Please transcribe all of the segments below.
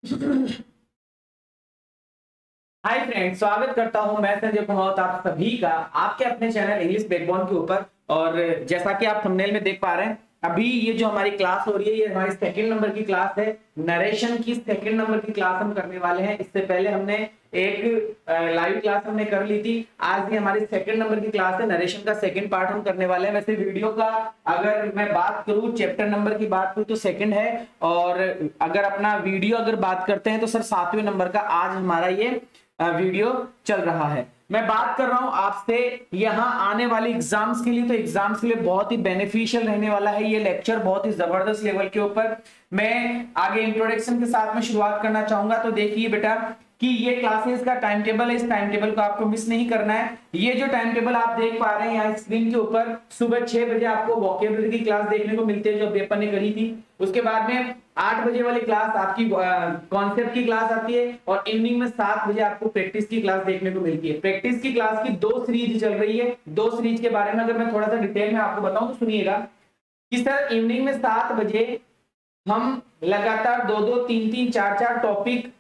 Hi friends, स्वागत करता हूं मैं संजय कुमार आप सभी का आपके अपने चैनल इंग्लिश बैकबोन के ऊपर। और जैसा कि आप थंबनेल में देख पा रहे हैं, अभी ये जो हमारी क्लास हो रही है ये हमारी सेकंड नंबर की क्लास है। नरेशन की सेकंड नंबर की क्लास हम करने वाले हैं। इससे पहले हमने एक लाइव क्लास हमने कर ली थी। आज भी हमारी सेकंड नंबर की क्लास है। नरेशन का सेकंड पार्ट हम करने वाले हैं। वैसे वीडियो का अगर मैं बात करूं, चैप्टर नंबर की बात करूं तो सेकंड है, और अगर अपना वीडियो अगर बात करते हैं तो सर 7वें नंबर का आज हमारा ये वीडियो चल रहा है। मैं बात कर रहा हूं आपसे यहां आने वाले एग्जाम्स के लिए, तो एग्जाम्स के लिए बहुत ही बेनिफिशियल रहने वाला है ये लेक्चर, बहुत ही जबरदस्त लेवल के ऊपर। मैं आगे इंट्रोडक्शन के साथ में शुरुआत करना चाहूंगा। तो देखिए बेटा कि ये क्लासेस का टाइम टेबल है, इस टाइम टेबल को आपको मिस नहीं करना है। ये जो टाइम टेबल आप देख पा रहे हैं यहाँ स्क्रीन के ऊपर, सुबह 6 बजे आपको वोकेबलरी की क्लास देखने को मिलती है जो पेपर ने करी थी। उसके बाद में 8 बजे वाली क्लास आपकी कॉन्सेप्ट की क्लास आती है, और इवनिंग में 7 बजे आपको प्रैक्टिस की क्लास देखने को मिलती है। प्रैक्टिस की क्लास की 2 सीरीज चल रही है। 2 सीरीज के बारे में अगर मैं थोड़ा सा डिटेल में आपको बताऊं तो सुनिएगा कि सर इवनिंग में 7 बजे हम लगातार 2-2, 3-3, 4-4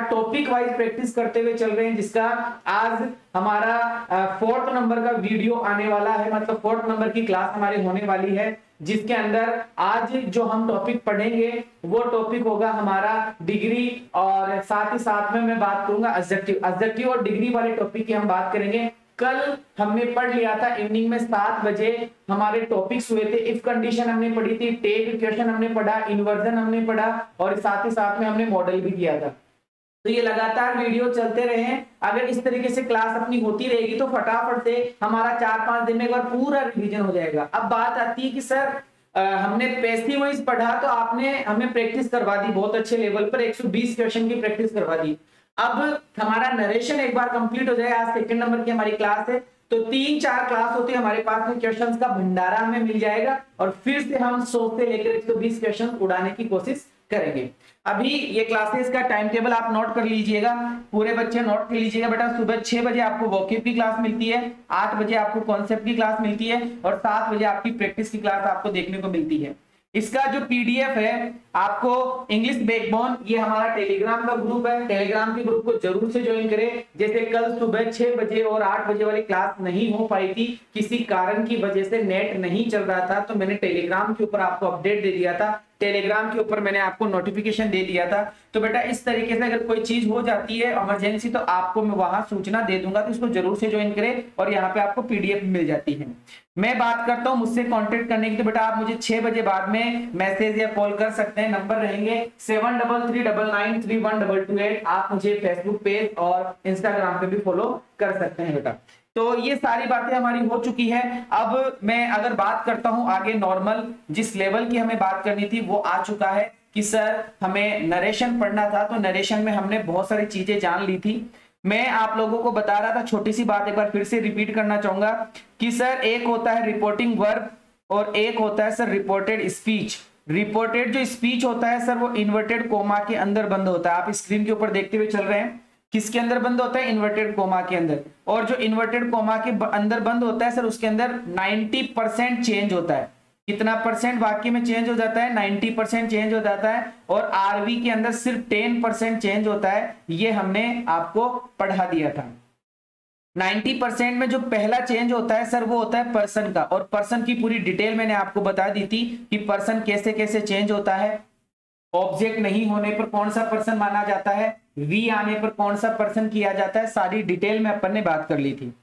टॉपिक वाइज प्रैक्टिस करते हुए चल रहे हैं, जिसका आज हमारा 4th नंबर का वीडियो आने वाला है। मतलब 4th नंबर की क्लास हमारी होने वाली है, जिसके अंदर आज जो हम टॉपिक पढ़ेंगे वो टॉपिक होगा हमारा डिग्री, और साथ ही साथ में मैं बात करूंगा एडजेक्टिव और डिग्री वाले टॉपिक की हम बात करेंगे। कल हमने पढ़ लिया था इवनिंग में 7 बजे हमारे टॉपिक्स हुए थे। इफ कंडीशन हमने पढ़ी थी, टेक क्वेश्चन हमने पढ़ा, इन्वर्जन हमने पढ़ा, और साथ ही साथ में हमने मॉडल भी किया था। तो ये लगातार वीडियो चलते रहे। अगर इस तरीके से क्लास अपनी होती रहेगी तो फटाफट से हमारा 4-5 दिन में एक बार पूरा रिवीजन हो जाएगा। अब बात आती है कि सर हमने पैसिव वॉइस पढ़ा तो आपने हमें प्रैक्टिस करवा दी बहुत अच्छे लेवल पर, 120 क्वेश्चन की प्रैक्टिस करवा दी। अब हमारा नरेशन एक बार कंप्लीट हो जाए, आज सेकंड नंबर की हमारी क्लास है, तो 3-4 क्लास होती है हमारे पास में, क्वेश्चंस का भंडारा हमें मिल जाएगा, और फिर से हम 100 से लेकर 120 क्वेश्चन उड़ाने की कोशिश करेंगे। अभी ये क्लासेस का टाइम टेबल आप नोट कर लीजिएगा, पूरे बच्चे नोट कर लीजिएगा बेटा। सुबह 6 बजे आपको वोकेब की क्लास मिलती है, 8 बजे आपको कॉन्सेप्ट की क्लास मिलती है, और 7 बजे आपकी प्रैक्टिस की क्लास आपको देखने को मिलती है। इसका जो पीडीएफ है आपको इंग्लिश बैकबोन, ये हमारा टेलीग्राम का ग्रुप है, टेलीग्राम के ग्रुप को जरूर से ज्वाइन करें। जैसे कल सुबह 6 बजे और 8 बजे वाली क्लास नहीं हो पाई थी, किसी कारण की वजह से नेट नहीं चल रहा था, तो मैंने टेलीग्राम के ऊपर आपको अपडेट दे दिया था, टेलीग्राम के ऊपर मैंने आपको नोटिफिकेशन दे दिया था। तो बेटा इस तरीके से अगर कोई चीज हो जाती है इमरजेंसी, तो आपको मैं वहां सूचना दे दूंगा, तो इसको जरूर से ज्वाइन करें, और यहाँ पे आपको पीडीएफ मिल जाती है। मैं बात करता हूं मुझसे कांटेक्ट करने की, तो बेटा आप मुझे 6 बजे बाद में मैसेज या कॉल कर सकते हैं। नंबर रहेंगे 7339931228। आप मुझे फेसबुक पेज और इंस्टाग्राम पे भी फॉलो कर सकते हैं बेटा। तो ये सारी बातें हमारी हो चुकी है। अब मैं अगर बात करता हूं आगे, नॉर्मल जिस लेवल की हमें बात करनी थी वो आ चुका है कि सर हमें नरेशन पढ़ना था, तो नरेशन में हमने बहुत सारी चीजें जान ली थी। मैं आप लोगों को बता रहा था, छोटी सी बात एक बार फिर से रिपीट करना चाहूंगा कि सर एक होता है रिपोर्टिंग वर्ब, और एक होता है सर रिपोर्टेड स्पीच। रिपोर्टेड जो स्पीच होता है सर वो इन्वर्टेड कोमा के अंदर बंद होता है। आप स्क्रीन के ऊपर देखते हुए चल रहे हैं, किसके अंदर बंद होता है? इन्वर्टेड कोमा के अंदर। और जो इन्वर्टेड कोमा के अंदर बंद होता है सर, उसके अंदर 90% चेंज होता है। कितना परसेंट वाक्य में चेंज हो जाता है? 90% चेंज हो जाता है। और आरवी के अंदर सिर्फ 10% चेंज होता है। ये हमने आपको पढ़ा दिया था। 90% में जो पहला चेंज होता है सर वो होता है पर्सन का, और पर्सन की पूरी डिटेल मैंने आपको बता दी थी कि पर्सन कैसे कैसे चेंज होता है। ऑब्जेक्ट नहीं होने पर कौन सा पर्सन माना जाता है, वी आने पर कौन सा पर्सन किया जाता है, सारी डिटेल में अपन ने बात कर ली थी।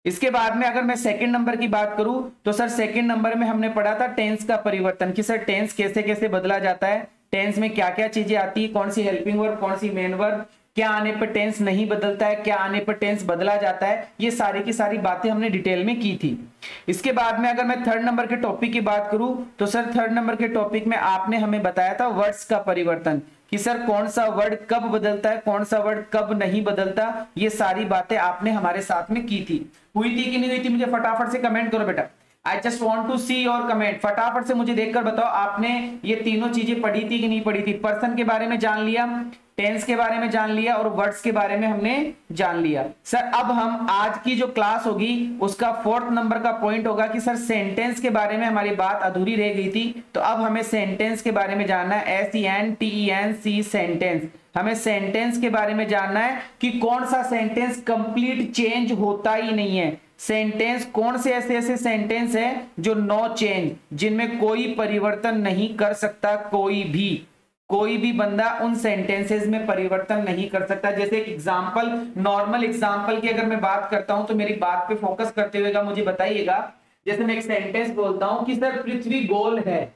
इसके बाद में अगर मैं सेकंड नंबर की बात करूं तो सर सेकंड नंबर में हमने पढ़ा था टेंस का परिवर्तन, कि सर टेंस कैसे कैसे बदला जाता है, टेंस में क्या क्या चीजें आती है, कौन सी हेल्पिंग वर्ब, कौन सी मेन वर्ब, क्या आने पर टेंस नहीं बदलता है, क्या आने पर टेंस बदला जाता है। ये सारी की सारी बातें हमने डिटेल में की थी। इसके बाद में अगर मैं थर्ड नंबर के टॉपिक की बात करूं तो सर थर्ड नंबर के टॉपिक में आपने हमें बताया था वर्ड्स का परिवर्तन, कि सर कौन सा वर्ड कब बदलता है, कौन सा वर्ड कब नहीं बदलता। ये सारी बातें आपने हमारे साथ में की थी। हुई थी कि नहीं हुई थी? मुझे फटाफट से कमेंट करो बेटा। I just want to see your comment. फटाफट से मुझे देखकर बताओ आपने ये तीनों चीजें पढ़ी थी कि नहीं पढ़ी थी। पर्सन के बारे में जान लिया, टेंस के बारे में जान लिया और वर्ड्स के बारे में हमने जान लिया। सर अब हम आज की जो क्लास होगी उसका 4th नंबर का पॉइंट होगा कि सर सेंटेंस के बारे में हमारी बात अधूरी रह गई थी, तो अब हमें सेंटेंस के बारे में जानना है। SENTENC सेंटेंस, हमें सेंटेंस के बारे में जानना है कि कौन सा सेंटेंस कंप्लीट चेंज होता ही नहीं है। सेंटेंस कौन से ऐसे ऐसे सेंटेंस है जो नो चेंज, जिनमें कोई परिवर्तन नहीं कर सकता, कोई भी बंदा उन सेंटेंसेस में परिवर्तन नहीं कर सकता। जैसे एक एग्जांपल, नॉर्मल एग्जांपल की अगर मैं बात करता हूं तो मेरी बात पे फोकस करते हुए मुझे बताइएगा। जैसे मैं एक सेंटेंस बोलता हूं कि सर पृथ्वी गोल है,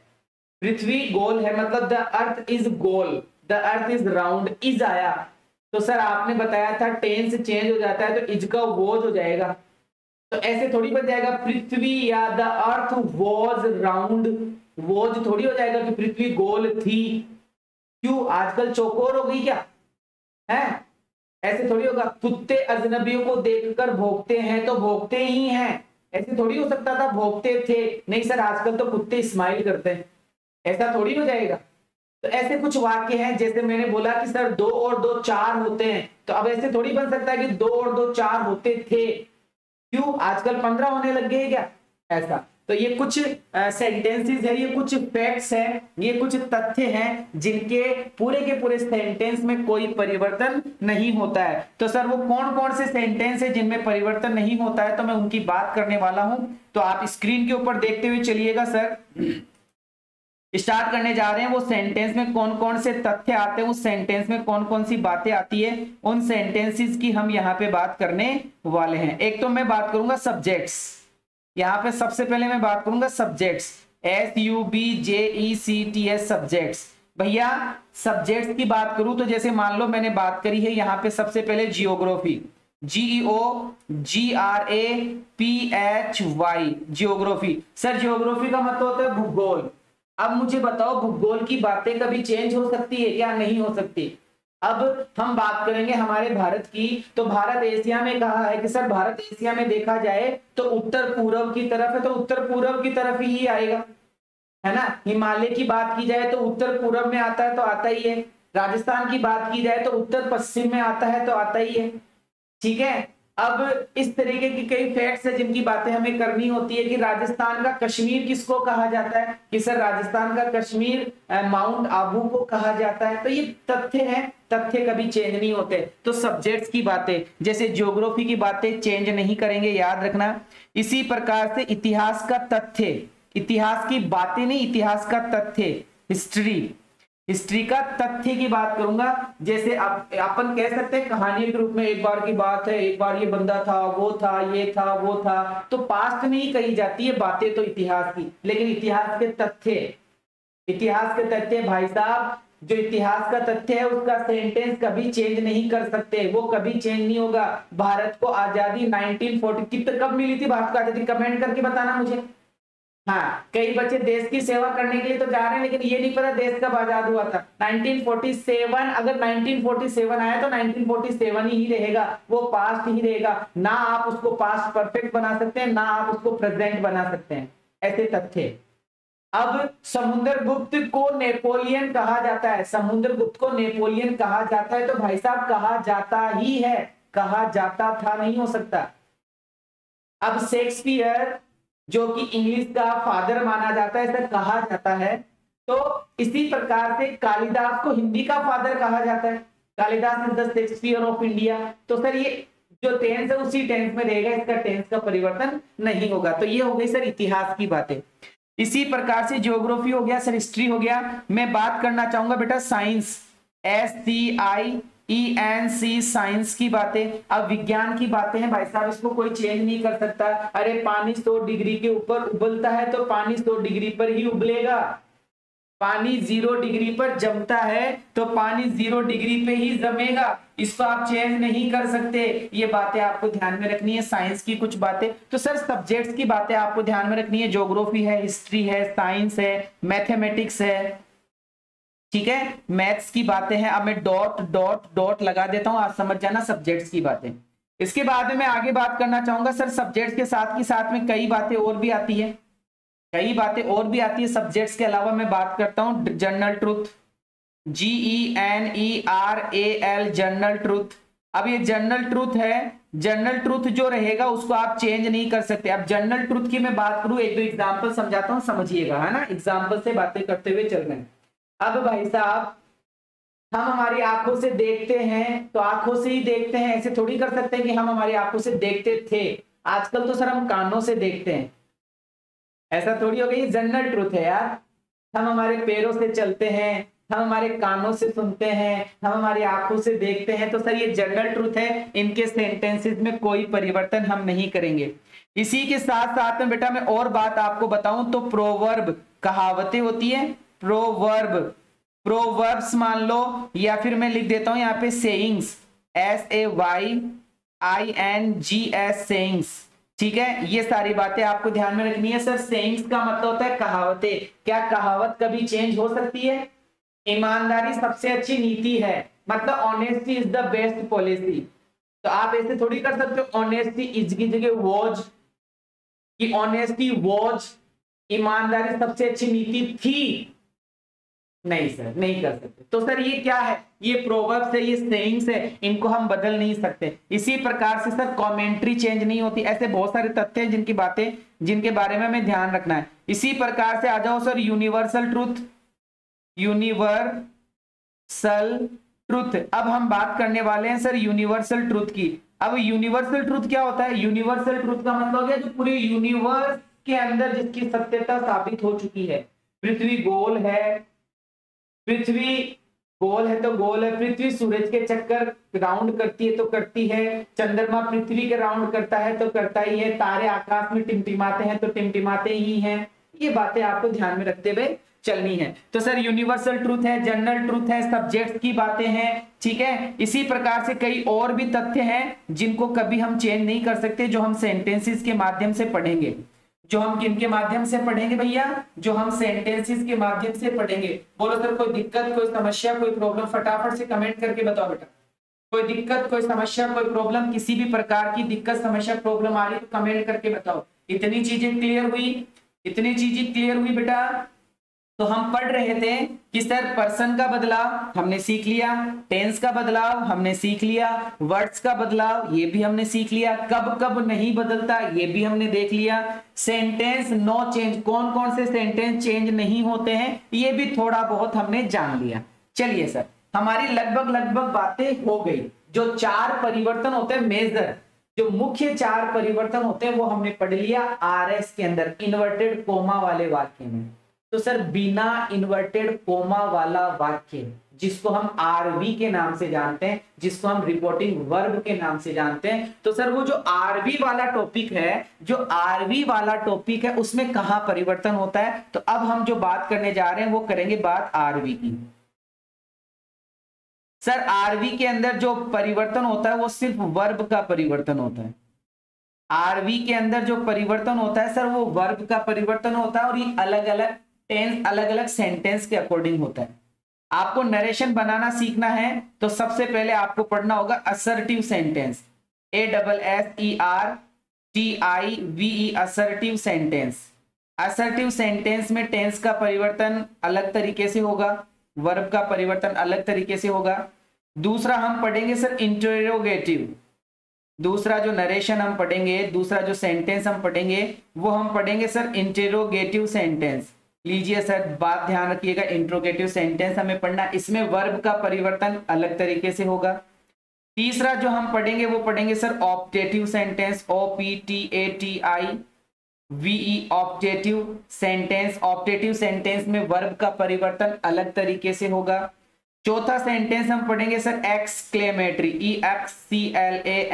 पृथ्वी गोल है मतलब the earth is goal, the earth is round, is आया तो सर आपने बताया था टेंस चेंज हो जाता है तो इज का वॉज हो जाएगा। तो ऐसे थोड़ी बन जाएगा पृथ्वी या the earth was round, was थोड़ी हो जाएगा कि पृथ्वी गोल थी। क्यों, आजकल चौकोर हो गई क्या है? ऐसे थोड़ी होगा। कुत्ते अजनबियों को देखकर भौंकते हैं तो भौंकते ही हैं, ऐसे थोड़ी हो सकता था भौंकते थे। नहीं सर आजकल तो कुत्ते स्माइल करते हैं, ऐसा थोड़ी हो जाएगा। तो ऐसे कुछ वाक्य हैं, जैसे मैंने बोला कि सर 2 और 2 4 होते हैं, तो अब ऐसे थोड़ी बन सकता है कि 2 और 2 4 होते थे। क्यों, आजकल 15 होने लग गए क्या? ऐसा। तो ये कुछ सेंटेंसेस है, ये कुछ फैक्ट्स है, ये कुछ तथ्य हैं जिनके पूरे के पूरे सेंटेंस में कोई परिवर्तन नहीं होता है। तो सर वो कौन कौन से सेंटेंस है जिनमें परिवर्तन नहीं होता है, तो मैं उनकी बात करने वाला हूं। तो आप स्क्रीन के ऊपर देखते हुए चलिएगा। सर स्टार्ट करने जा रहे हैं, वो सेंटेंस में कौन कौन से तथ्य आते हैं, उस सेंटेंस में कौन कौन सी बातें आती है, उन सेंटेंसेस की हम यहाँ पे बात करने वाले हैं। एक तो मैं बात करूंगा सब्जेक्ट्स, यहाँ पे सबसे पहले मैं बात करूंगा सब्जेक्ट्स, SUBJECTS सब्जेक्ट्स। भैया सब्जेक्ट्स की बात करूं तो जैसे मान लो मैंने बात करी है यहाँ पे सबसे पहले geography, GEOGRAPHY, geography. Sir geography का मतलब होता है भूगोल। अब मुझे बताओ भूगोल की बातें कभी चेंज हो सकती है क्या? नहीं हो सकती। अब हम बात करेंगे हमारे भारत की, तो भारत एशिया में कहा है कि सर भारत एशिया में देखा जाए तो उत्तर पूर्व की तरफ है, तो उत्तर पूर्व की तरफ ही आएगा, है ना। हिमालय की बात की जाए तो उत्तर पूर्व में आता है तो आता ही है। राजस्थान की बात की जाए तो उत्तर पश्चिम में आता है तो आता ही है, ठीक है। अब इस तरीके की कई फैक्ट्स है जिनकी बातें हमें करनी होती है कि राजस्थान का कश्मीर किसको कहा जाता है, कि सर राजस्थान का कश्मीर माउंट आबू को कहा जाता है। तो ये तथ्य है, तथ्य कभी चेंज नहीं होते। तो सब्जेक्ट्स की बातें जैसे ज्योग्राफी की बातें चेंज नहीं करेंगे, याद रखना। इसी प्रकार से इतिहास का तथ्य, इतिहास की बातें नहीं, इतिहास का तथ्य, हिस्ट्री का तथ्य की बात करूंगा। जैसे अपन कह सकते हैं कहानी के रूप में, एक बार की बात है, एक बार ये बंदा था, वो था, ये था, वो था। तो पास्ट में ही कही जाती है बातें तो इतिहास की, लेकिन इतिहास के तथ्य, इतिहास के तथ्य भाई साहब, जो इतिहास का तथ्य है उसका सेंटेंस कभी चेंज नहीं कर सकते, वो कभी चेंज नहीं होगा। भारत को आजादी 1940 कब मिली थी? भारत को आजादी कमेंट करके बताना मुझे। हाँ, कई बच्चे देश की सेवा करने के लिए तो जा रहे हैं, लेकिन ये नहीं पता देश कब आजाद हुआ था। 1947, अगर 1947 आया तो 1947 ही रहेगा, वो पास्ट ही रहेगा। ना आप उसको पास्ट परफेक्ट बना सकते हैं, ना आप उसको प्रेजेंट बना सकते हैं, ऐसे तथ्य। अब समुद्रगुप्त को नेपोलियन कहा जाता है, समुद्रगुप्त को नेपोलियन कहा जाता है, तो भाई साहब कहा जाता ही है, कहा जाता था नहीं हो सकता। अब शेक्सपियर जो कि इंग्लिश का फादर माना जाता है, ऐसा कहा जाता है। तो इसी प्रकार से कालिदास को हिंदी का फादर कहा जाता है, Kalidas is the Shakespeare of India. तो सर ये जो टेंस है उसी टेंस में रहेगा, इसका टेंस का परिवर्तन नहीं होगा। तो ये हो गई सर इतिहास की बातें। इसी प्रकार से ज्योग्राफी हो गया, सर हिस्ट्री हो गया। मैं बात करना चाहूंगा बेटा साइंस, SCIENC, साइंस की बातें। अब विज्ञान की बातें हैं भाई साहब, इसको कोई चेंज नहीं कर सकता। अरे पानी 100 डिग्री के ऊपर उबलता है तो पानी 100 डिग्री पर ही उबलेगा। पानी 0 डिग्री पर जमता है तो पानी 0 डिग्री पे ही जमेगा, इसको आप चेंज नहीं कर सकते। ये बातें आपको ध्यान में रखनी है, साइंस की कुछ बातें। तो सर सब्जेक्ट्स की बातें आपको ध्यान में रखनी है, ज्योग्राफी है, हिस्ट्री है, साइंस है, मैथमेटिक्स है, ठीक है, मैथ्स की बातें हैं। अब मैं डॉट डॉट डॉट लगा देता हूं, आप समझ जाना सब्जेक्ट्स की बातें। इसके बाद में मैं आगे बात करना चाहूंगा सर सब्जेक्ट्स के साथ में कई बातें और भी आती है, कई बातें और भी आती है सब्जेक्ट्स के अलावा। मैं बात करता हूं general truth, GENERAL, general truth. अब ये जनरल ट्रूथ है, जनरल ट्रूथ जो रहेगा उसको आप चेंज नहीं कर सकते। अब जनरल ट्रूथ की मैं बात करूं, एक दो एग्जांपल समझाता हूं, समझिएगा, है ना, एग्जांपल से बातें करते हुए चल रहे हैं। अब भाई साहब, हम हमारी आंखों से देखते हैं तो आंखों से ही देखते हैं, ऐसे थोड़ी कर सकते हैं कि हम हमारी आंखों से देखते थे। आजकल तो सर हम कानों से देखते हैं, ऐसा थोड़ी हो गई, जनरल ट्रूथ है यार। हम हमारे पैरों से चलते हैं, हम हमारे कानों से सुनते हैं, हम हमारी आंखों से देखते हैं, तो सर ये जनरल ट्रूथ है, इनके सेंटेंसेस में कोई परिवर्तन हम नहीं करेंगे। इसी के साथ साथ में बेटा मैं और बात आपको बताऊं तो प्रोवर्ब, कहावतें होती है, प्रोवर्ब, प्रोवर्ब्स मान लो, या फिर मैं लिख देता हूं यहाँ पे सेइंग्स, SAYINGS, सेइंग्स। ठीक है, ये सारी बातें आपको ध्यान में रखनी है सर। सेइंग्स का मतलब होता है कहावतें। क्या कहावत कभी चेंज हो सकती है? ईमानदारी सबसे अच्छी नीति है, मतलब honesty is the best policy. तो आप ऐसे थोड़ी कर सकते हो ऑनेस्टी इज की जगह वॉज, कि ऑनेस्टी वॉज, ईमानदारी सबसे अच्छी नीति थी। नहीं सर, नहीं कर सकते। तो सर ये क्या है? ये प्रोवर्ब्स है, ये सेइंग्स है, इनको हम बदल नहीं सकते। इसी प्रकार से सर कमेंट्री चेंज नहीं होती। ऐसे बहुत सारे तथ्य हैं जिनकी बातें, जिनके बारे में हमें ध्यान रखना है। इसी प्रकार से आ जाओ sir universal truth, universal truth. अब हम बात करने वाले हैं सर यूनिवर्सल ट्रूथ की। अब यूनिवर्सल ट्रूथ क्या होता है? यूनिवर्सल ट्रूथ का मतलब है जो पूरे यूनिवर्स के अंदर जिसकी सत्यता साबित हो चुकी है। पृथ्वी गोल है, पृथ्वी गोल है तो गोल है, पृथ्वी सूरज के चक्कर राउंड करती है तो करती है, चंद्रमा पृथ्वी के राउंड करता है तो करता ही है, तारे आकाश में टिमटिमाते हैं तो टिमटिमाते ही हैं। ये बातें आपको ध्यान में रखते हुए चलनी है। तो सर यूनिवर्सल ट्रूथ है, जनरल ट्रूथ है, सब्जेक्ट की बातें हैं, ठीक है। इसी प्रकार से कई और भी तथ्य हैं जिनको कभी हम चेंज नहीं कर सकते, जो हम सेंटेंसेस के माध्यम से पढ़ेंगे। जो हम किनके माध्यम से पढ़ेंगे भैया? जो हम सेंटेंसेस के माध्यम से पढ़ेंगे। बोलो सर कोई दिक्कत, कोई समस्या, कोई प्रॉब्लम, फटाफट से कमेंट करके बताओ बेटा। कोई दिक्कत, कोई समस्या, कोई प्रॉब्लम, किसी भी प्रकार की दिक्कत, समस्या, प्रॉब्लम आ रही है तो कमेंट करके बताओ। इतनी चीजें क्लियर हुई? इतनी चीजें क्लियर हुई बेटा? तो हम पढ़ रहे थे कि सर पर्सन का बदलाव हमने सीख लिया, टेंस का बदलाव हमने सीख लिया, वर्ड्स का बदलाव ये भी हमने सीख लिया, कब कब नहीं बदलता ये भी हमने देख लिया, सेंटेंस नो चेंज, कौन कौन से सेंटेंस चेंज नहीं होते हैं ये भी थोड़ा बहुत हमने जान लिया। चलिए सर, हमारी लगभग बातें हो गई। जो 4 परिवर्तन होते हैं मेजर, जो मुख्य 4 परिवर्तन होते हैं वो हमने पढ़ लिया RS के अंदर, इन्वर्टेड कोमा वाले वाक्य में। तो सर बिना इन्वर्टेड कोमा वाला वाक्य, जिसको हम आरवी के नाम से जानते हैं, जिसको हम रिपोर्टिंग वर्ब के नाम से जानते हैं, तो सर वो जो आरवी वाला टॉपिक है, जो आरवी वाला टॉपिक है उसमें कहां परिवर्तन होता है? तो अब हम जो बात करने जा रहे हैं वो करेंगे बात आरवी की। सर आरवी के अंदर जो परिवर्तन होता है वो सिर्फ वर्ब का परिवर्तन होता है। आरवी के अंदर जो परिवर्तन होता है सर वो वर्ब का परिवर्तन होता है, और ये अलग अलग टेंस, अलग अलग सेंटेंस के अकॉर्डिंग होता है। आपको नरेशन बनाना सीखना है तो सबसे पहले आपको पढ़ना होगा assertive sentence, ASSERTIVE, assertive sentence. Assertive sentence में टेंस का परिवर्तन अलग तरीके से होगा, वर्ब का परिवर्तन अलग तरीके से होगा। दूसरा हम पढ़ेंगे सर इंटरोगेटिव, दूसरा जो नरेशन हम पढ़ेंगे, दूसरा जो सेंटेंस हम पढ़ेंगे वो हम पढ़ेंगे सर इंटरोगेटिव सेंटेंस। लीजिए सर बात ध्यान रखिएगा, इंटरोगेटिव सेंटेंस हमें पढ़ना, इसमें वर्ब का परिवर्तन अलग तरीके से होगा। तीसरा जो हम पढ़ेंगे वो पढ़ेंगे sir optative sentence, OPTATIVE, optative sentence. Optative sentence में वर्ब का परिवर्तन अलग तरीके से होगा। चौथा सेंटेंस हम पढ़ेंगे sir exclamatory, EXCLAMATORY,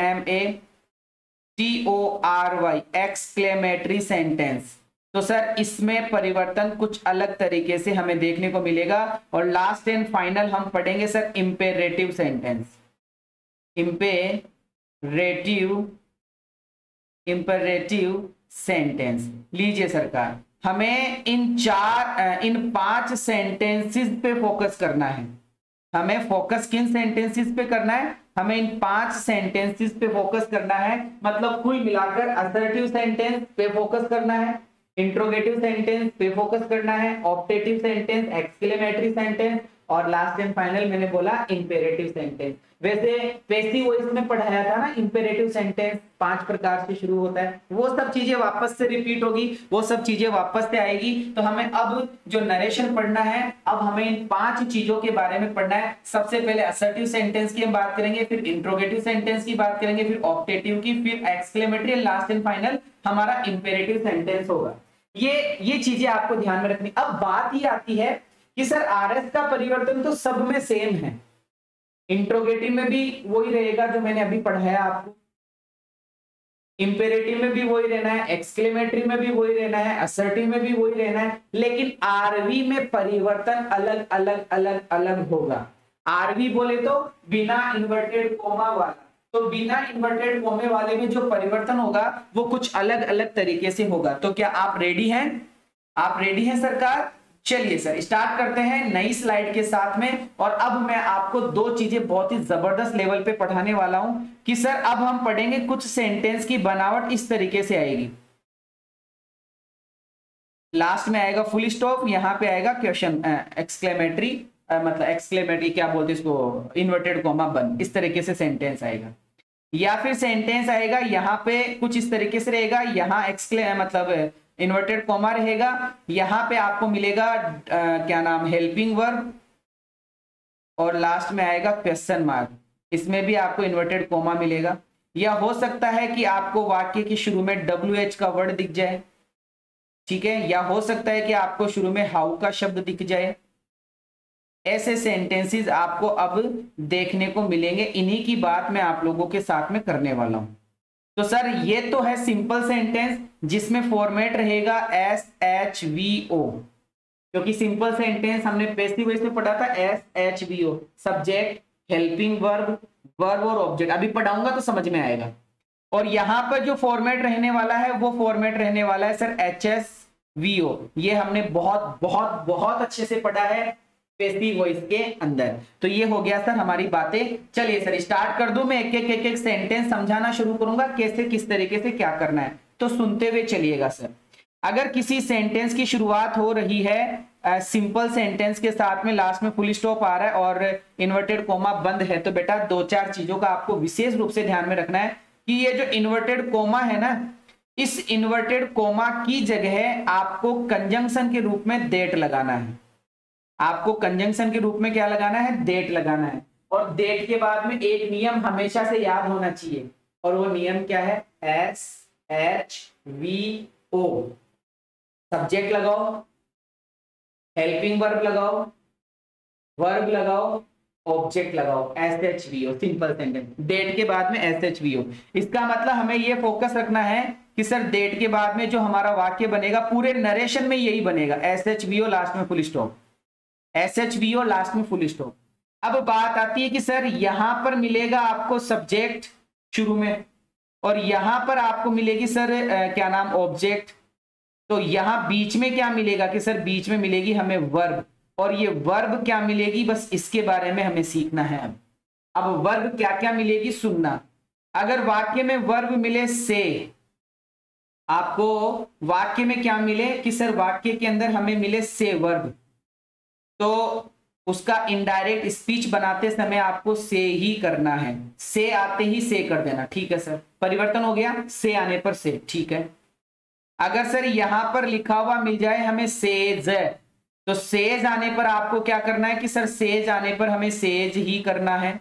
exclamatory sentence. तो सर इसमें परिवर्तन कुछ अलग तरीके से हमें देखने को मिलेगा। और लास्ट एंड फाइनल हम पढ़ेंगे sir imperative sentence, imperative sentence. लीजिए सरकार, हमें इन 5 सेंटेंसेस पे फोकस करना है। हमें फोकस किन सेंटेंसेस पे करना है? हमें इन 5 सेंटेंसेस पे फोकस करना है। मतलब कुल मिलाकर असर्टिव सेंटेंस पे फोकस करना है, इंट्रोगेटिव सेंटेंस पे फोकस करना है, ऑप्टेटिव सेंटेंस, एक्सक्लेमेटरी सेंटेंस और लास्ट एंड फाइनल मैंने बोला इंपेरेटिव सेंटेंस। वैसे पैसिव वॉइस में पढ़ाया था ना, इंपेरेटिव सेंटेंस 5 प्रकार से शुरू होता है, वो सब चीजें वापस से रिपीट होगी, वो सब चीजें वापस से आएगी। तो हमें अब जो नरेशन पढ़ना है, अब हमें इन 5 चीजों के बारे में पढ़ना है। सबसे पहले असर्टिव सेंटेंस की हम बात करेंगे, फिर इंट्रोगेटिव सेंटेंस की बात करेंगे, फिर ऑप्टेटिव की, फिर एक्सक्लेमेटरी, लास्ट एंड फाइनल हमारा इंपेरेटिव सेंटेंस होगा। ये चीजें आपको ध्यान में रखनी। अब बात ये आती है कि सर आरएस का परिवर्तन तो सब में सेम है, इंट्रोगेटिव में भी वही रहेगा जो मैंने अभी पढ़ाया आपको, इंपेरेटिव में भी वही रहना है, एक्सक्लेमेटरी में भी वही रहना है, असर्टिव में भी वही रहना है, लेकिन आरवी में परिवर्तन अलग अलग अलग अलग होगा। आरवी बोले तो बिना इन्वर्टेड कोमा वाला, तो बिना इन्वर्टेड कोमे वाले में जो परिवर्तन होगा वो कुछ अलग अलग तरीके से होगा। तो क्या आप रेडी हैं? आप रेडी हैं सरकार? चलिए सर स्टार्ट करते हैं नई स्लाइड के साथ में। और अब मैं आपको 2 चीजें बहुत ही जबरदस्त लेवल पे पढ़ाने वाला हूं कि सर अब हम पढ़ेंगे कुछ सेंटेंस की बनावट इस तरीके से आएगी, लास्ट में आएगा फुल स्टॉप, यहां पे आएगा क्वेश्चन एक्सक्लेमेटरी, मतलब एक्सक्लेमेटरी क्या बोलते हैं इसको, इन्वर्टेड कॉमा बंद, इस तरीके से सेंटेंस आएगा। या फिर सेंटेंस आएगा यहाँ पे कुछ इस तरीके से रहेगा, यहाँ मतलब इन्वर्टेड कॉमा रहेगा, यहां पे आपको मिलेगा क्या नाम, हेल्पिंग वर्ब, और लास्ट में आएगा क्वेश्चन मार्क, इसमें भी आपको इन्वर्टेड कॉमा मिलेगा। या हो सकता है कि आपको वाक्य के शुरू में WH का वर्ड दिख जाए, ठीक है, या हो सकता है कि आपको शुरू में हाउ का शब्द दिख जाए। ऐसे सेंटेंसेस आपको अब देखने को मिलेंगे, इन्हीं की बात मैं आप लोगों के साथ में करने वाला हूं। तो सर ये तो है सिंपल सेंटेंस जिसमें फॉर्मेट रहेगा SHVO, क्योंकि सिंपल सेंटेंस हमने पैसिव वॉइस में पढ़ा था SHVO, subject, helping verb, verb और ऑब्जेक्ट, अभी पढ़ाऊंगा तो समझ में आएगा। और यहां पर जो फॉर्मेट रहने वाला है वो फॉर्मेट रहने वाला है सर HSVO, ये हमने बहुत बहुत बहुत अच्छे से पढ़ा है पैसिव वॉइस के अंदर। तो ये हो गया सर हमारी बातें। चलिए सर स्टार्ट कर दूं, मैं एक एक सेंटेंस समझाना शुरू करूंगा कैसे किस तरीके से क्या करना है, तो सुनते हुए चलिएगा सर। अगर किसी सेंटेंस की शुरुआत हो रही है सिंपल सेंटेंस के साथ में, लास्ट में फुल स्टॉप आ रहा है और इन्वर्टेड कोमा बंद है, तो बेटा 2-4 चीजों का आपको विशेष रूप से ध्यान में रखना है कि ये जो इन्वर्टेड कोमा है ना, इस इन्वर्टेड कोमा की जगह आपको कंजंक्शन के रूप में देट लगाना है। आपको कंजंक्शन के रूप में क्या लगाना है, देट लगाना है। और देट के बाद में एक नियम हमेशा से याद होना चाहिए, और वो नियम क्या है, SHVO, सब्जेक्ट लगाओ, हेल्पिंग वर्ब लगाओ, वर्ब लगाओ, ऑब्जेक्ट लगाओ, SHVO, सिंपल सेंटेंस। डेट के बाद में SHVO, इसका मतलब हमें ये फोकस रखना है कि सर डेट के बाद में जो हमारा वाक्य बनेगा पूरे नरेशन में यही बनेगा, SHVO लास्ट में फुल स्टॉप, SHVO लास्ट में फुल स्टॉप। अब बात आती है कि सर यहां पर मिलेगा आपको सब्जेक्ट शुरू में, और यहां पर आपको मिलेगी सर क्या नाम, ऑब्जेक्ट। तो यहां बीच में क्या मिलेगा कि सर बीच में मिलेगी हमें वर्ब, और ये वर्ब क्या मिलेगी, बस इसके बारे में हमें सीखना है। अब वर्ब क्या क्या मिलेगी सुनना। अगर वाक्य में वर्ब मिले से, आपको वाक्य में क्या मिले कि सर वाक्य के अंदर हमें मिले से वर्ब, तो उसका इनडायरेक्ट स्पीच बनाते समय आपको से ही करना है, से आते ही से कर देना, ठीक है सर, परिवर्तन हो गया से आने पर से, ठीक है। अगर सर यहां पर लिखा हुआ मिल जाए हमें सेज, तो सेज आने पर आपको क्या करना है कि सर सेज आने पर हमें सेज ही करना है,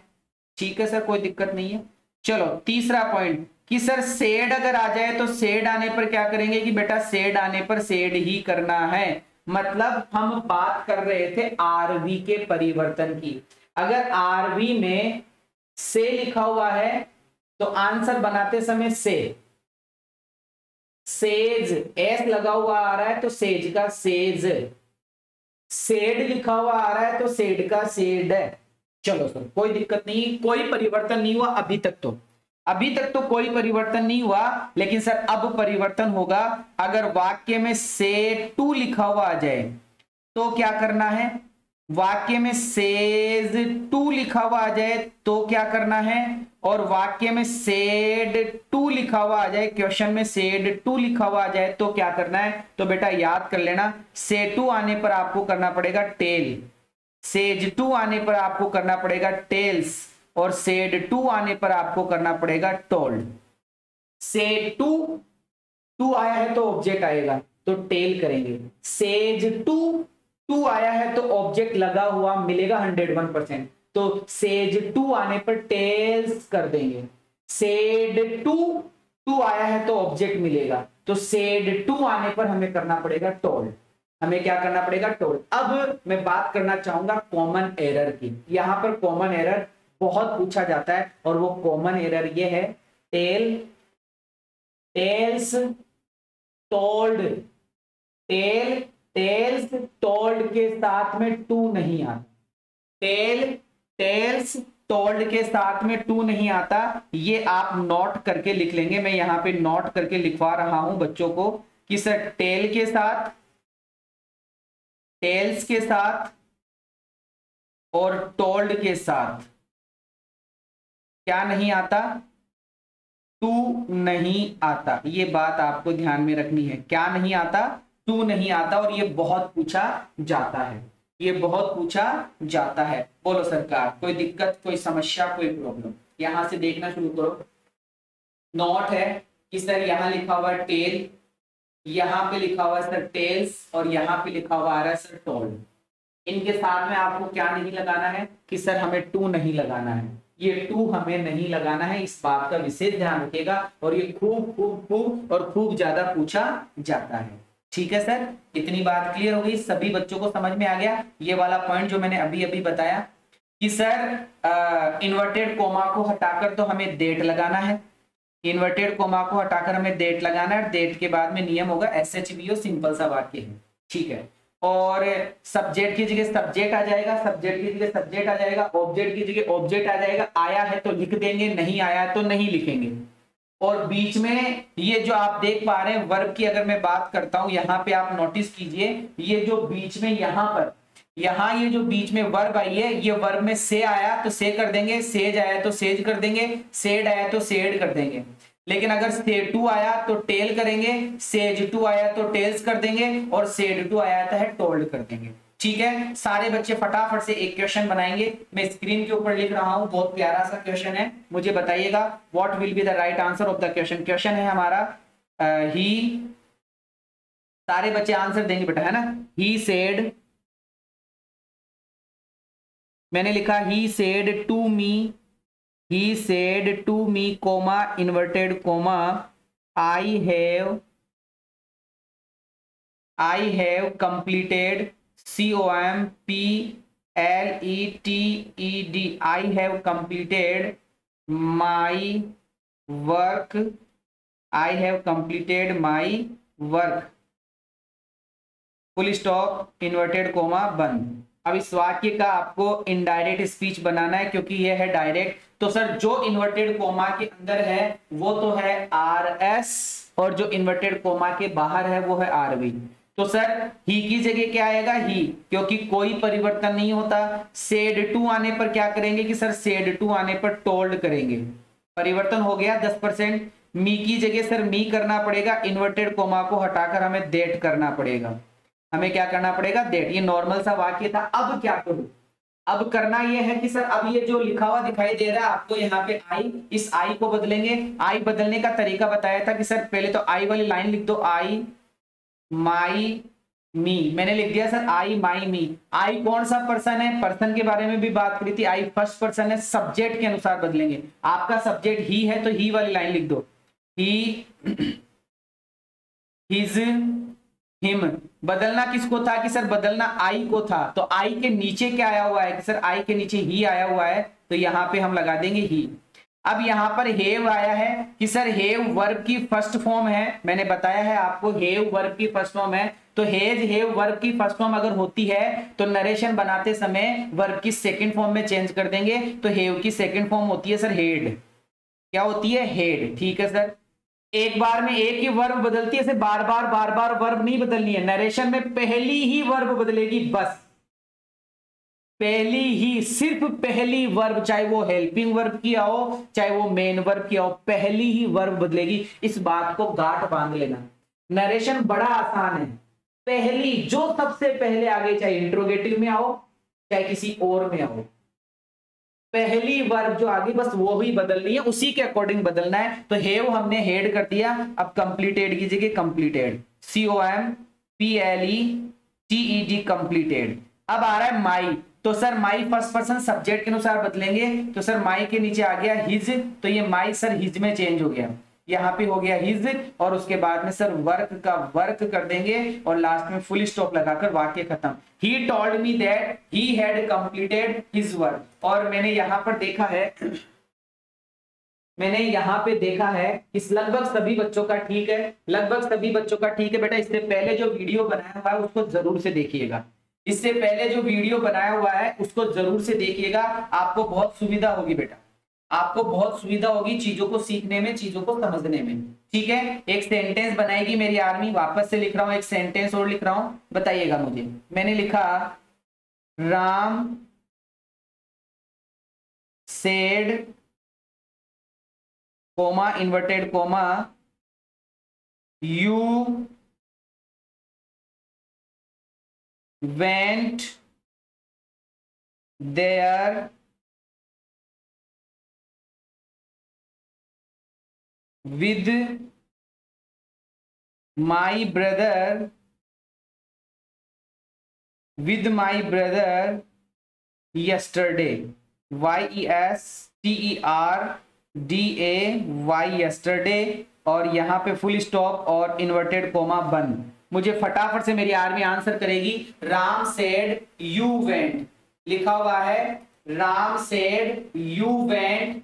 ठीक है सर, कोई दिक्कत नहीं है। चलो तीसरा पॉइंट कि सर सेड अगर आ जाए तो सेड आने पर क्या करेंगे कि बेटा सेड आने पर सेड ही करना है। मतलब हम बात कर रहे थे आरवी के परिवर्तन की। अगर आरवी में से लिखा हुआ है तो आंसर बनाते समय से, सेज एस लगा हुआ आ रहा है तो सेज का सेज, सेड लिखा हुआ आ रहा है तो सेड का सेड। चलो सर कोई दिक्कत नहीं, कोई परिवर्तन नहीं हुआ अभी तक तो, अभी तक तो कोई परिवर्तन नहीं हुआ, लेकिन सर अब परिवर्तन होगा। अगर वाक्य में से टू लिखा हुआ आ जाए तो क्या करना है, वाक्य में सेज टू लिखा हुआ आ जाए तो क्या करना है, और वाक्य में सेड टू लिखा हुआ आ जाए, क्वेश्चन में सेड टू लिखा हुआ आ जाए तो क्या करना है। तो बेटा याद कर लेना, से टू आने पर आपको करना पड़ेगा टेल, सेज टू आने पर आपको करना पड़ेगा टेल्स, और सेड टू आने पर आपको करना पड़ेगा टोल्ड। सेड टू आया है तो ऑब्जेक्ट आएगा तो टेल करेंगे। सेज टू आया है तो ऑब्जेक्ट लगा हुआ मिलेगा 101%, तो सेज टू आने पर टेल्स कर देंगे। सेड टू आया है तो ऑब्जेक्ट मिलेगा, तो सेड टू आने पर हमें करना पड़ेगा टोल्ड। हमें क्या करना पड़ेगा? टोल्ड। अब मैं बात करना चाहूंगा कॉमन एरर की। यहां पर कॉमन एरर बहुत पूछा जाता है, और वो कॉमन एरर ये है टेल्स टोल्ड। टेल्स टोल्ड के साथ में टू नहीं आता। टेल्स टोल्ड के साथ में टू नहीं आता। ये आप नोट करके लिख लेंगे। मैं यहां पे नोट करके लिखवा रहा हूं बच्चों को कि सर टेल्स के साथ और टोल्ड के साथ क्या नहीं आता? टू नहीं आता। ये बात आपको ध्यान में रखनी है। क्या नहीं आता? टू नहीं आता। और ये बहुत पूछा जाता है, ये बहुत पूछा जाता है। बोलो सरकार, कोई दिक्कत, कोई समस्या, कोई प्रॉब्लम? यहां से देखना शुरू करो। नोट है कि सर यहां लिखा हुआ है टेल, यहां पे लिखा हुआ है सर टेल्स, और यहां पे लिखा हुआ आ रहा है सर टोल्ड। इनके साथ में आपको क्या नहीं लगाना है कि सर हमें टू नहीं लगाना है। ये टू हमें नहीं लगाना है, इस बात का विशेष ध्यान रखिएगा। और ये खूब ज्यादा पूछा जाता है। ठीक है सर, इतनी बात क्लियर हो गई? सभी बच्चों को समझ में आ गया ये वाला पॉइंट जो मैंने अभी अभी बताया कि सर इन्वर्टेड कोमा को हटाकर तो हमें डेट लगाना है। इन्वर्टेड कोमा को हटाकर हमें डेट लगाना है। डेट के बाद में नियम होगा SHVO, सिंपल सा वाक्य है। ठीक है, और सब्जेक्ट की जगह सब्जेक्ट आ जाएगा, सब्जेक्ट की जगह सब्जेक्ट आ जाएगा, ऑब्जेक्ट की जगह ऑब्जेक्ट आ जाएगा। आया है तो लिख देंगे, नहीं आया है तो नहीं लिखेंगे। और बीच में ये जो आप देख पा रहे हैं वर्ब की, अगर मैं बात करता हूं यहाँ पे आप नोटिस कीजिए, ये जो बीच में यहाँ ये जो बीच में वर्ब आई है, ये वर्ब में से आया तो से कर देंगे, सेज आया तो सेज कर देंगे, सेड आया तो सेड कर देंगे। लेकिन अगर से टू आया तो टेल करेंगे, सेज टू आया तो टेल्स कर देंगे, और सेड टू आया है टोल्ड कर देंगे। ठीक है, सारे बच्चे फटाफट से एक क्वेश्चन बनाएंगे। मैं स्क्रीन के ऊपर लिख रहा हूं, बहुत प्यारा सा क्वेश्चन है। मुझे बताइएगा what will be the right answer of the question. Question है हमारा ही, सारे बच्चे आंसर देंगे बेटा, है ना। ही सेड, मैंने लिखा he said to me, he said to me comma inverted comma I have completed COMPLETED I have completed my work, I have completed my work, full stop, inverted comma, बंद। अब इस वाक्य का आपको इनडायरेक्ट स्पीच बनाना है क्योंकि ये है डायरेक्ट। तो सर जो इन्वर्टेड कोमा के अंदर है वो तो है RS, और जो इन्वर्टेड कोमा के बाहर है वो है RV। तो सर ही की जगह क्या आएगा? ही, क्योंकि कोई परिवर्तन नहीं होता। सेड टू आने पर क्या करेंगे कि सर सेड टू आने पर टोल्ड करेंगे, परिवर्तन हो गया 10%। मी की जगह सर मी करना पड़ेगा, इन्वर्टेड कोमा को हटाकर हमें डेट करना पड़ेगा। हमें क्या करना पड़ेगा? डेट। ये नॉर्मल सा वाक्य था। अब क्या करूं? अब करना ये है कि सर अब ये जो लिखा हुआ दिखाई दे रहा है आपको यहाँ पे आई, इस आई को बदलेंगे। आई बदलने का तरीका बताया था कि सर पहले तो आई वाली लाइन लिख दो, आई माई मी। मैंने लिख दिया सर आई माई मी। आई कौन सा पर्सन है? पर्सन के बारे में भी बात करी थी। आई फर्स्ट पर्सन है, सब्जेक्ट के अनुसार बदलेंगे। आपका सब्जेक्ट ही है तो ही वाली लाइन लिख दो, ही, हिज, हिम। बदलना किसको था कि सर बदलना आई को था। तो आई के नीचे क्या आया हुआ है कि सर आई के नीचे ही आया हुआ है, तो यहां पे हम लगा देंगे ही। अब यहां पर हेव आया है कि सर हेव वर्ब की फर्स्ट फॉर्म है। मैंने बताया है आपको हेव वर्ब की फर्स्ट फॉर्म है। तो हेज हेव वर्ब की फर्स्ट फॉर्म अगर होती है तो नरेशन बनाते समय वर्ब की सेकंड फॉर्म में चेंज कर देंगे। तो हेव की सेकंड फॉर्म होती है सर हेड। क्या होती है? हेड। ठीक है सर, एक बार में एक ही वर्ब बदलती है, से बार बार वर्ब नहीं बदलनी है। नरेशन में पहली ही वर्ब बदलेगी, बस पहली ही, सिर्फ पहली वर्ब, चाहे वो हेल्पिंग वर्ब की आओ चाहे वो मेन वर्ब की आओ, पहली ही वर्ब बदलेगी। इस बात को गांठ बांध लेना। नरेशन बड़ा आसान है, पहली जो सबसे पहले आ गई, चाहे इंट्रोगेटिव में आओ चाहे किसी और में हो, पहली वर्ब जो आगे बस वो ही बदलनी है, उसी के अकॉर्डिंग बदलना है। तो हेव हमने हेड कर दिया, अब कंप्लीटेड की जगह कंप्लीटेड, COMPLETED कंप्लीटेड। अब आ रहा है माई, तो sir my first person subject के अनुसार बदलेंगे, तो सर माई के नीचे आ गया हिज, तो ये माई सर हिज में चेंज हो गया, यहाँ पे हो गया हिज, और उसके बाद में सर वर्क का वर्क कर देंगे और लास्ट में फुल स्टॉप लगाकर वाक्य खत्म। He told me that he had completed his work. और मैंने यहाँ पर देखा है, मैंने यहाँ पे देखा है इस लगभग सभी बच्चों का ठीक है, लगभग सभी बच्चों का ठीक है बेटा। इससे पहले जो वीडियो बनाया हुआ है उसको जरूर से देखिएगा, इससे पहले जो वीडियो बनाया हुआ है उसको जरूर से देखिएगा, आपको बहुत सुविधा होगी बेटा, आपको बहुत सुविधा होगी चीजों को सीखने में, चीजों को समझने में। ठीक है, एक सेंटेंस बनाएगी मेरी आर्मी, वापस से लिख रहा हूं, एक सेंटेंस और लिख रहा हूं, बताइएगा मुझे। मैंने लिखा Ram said comma inverted comma you went there with my brother yesterday, YESTERDAY yesterday, और यहाँ पे फुल स्टॉप और इन्वर्टेड कोमा बंद। मुझे फटाफट से मेरी आर्मी आंसर करेगी, राम सेड यू वेंट, लिखा हुआ है Ram said you went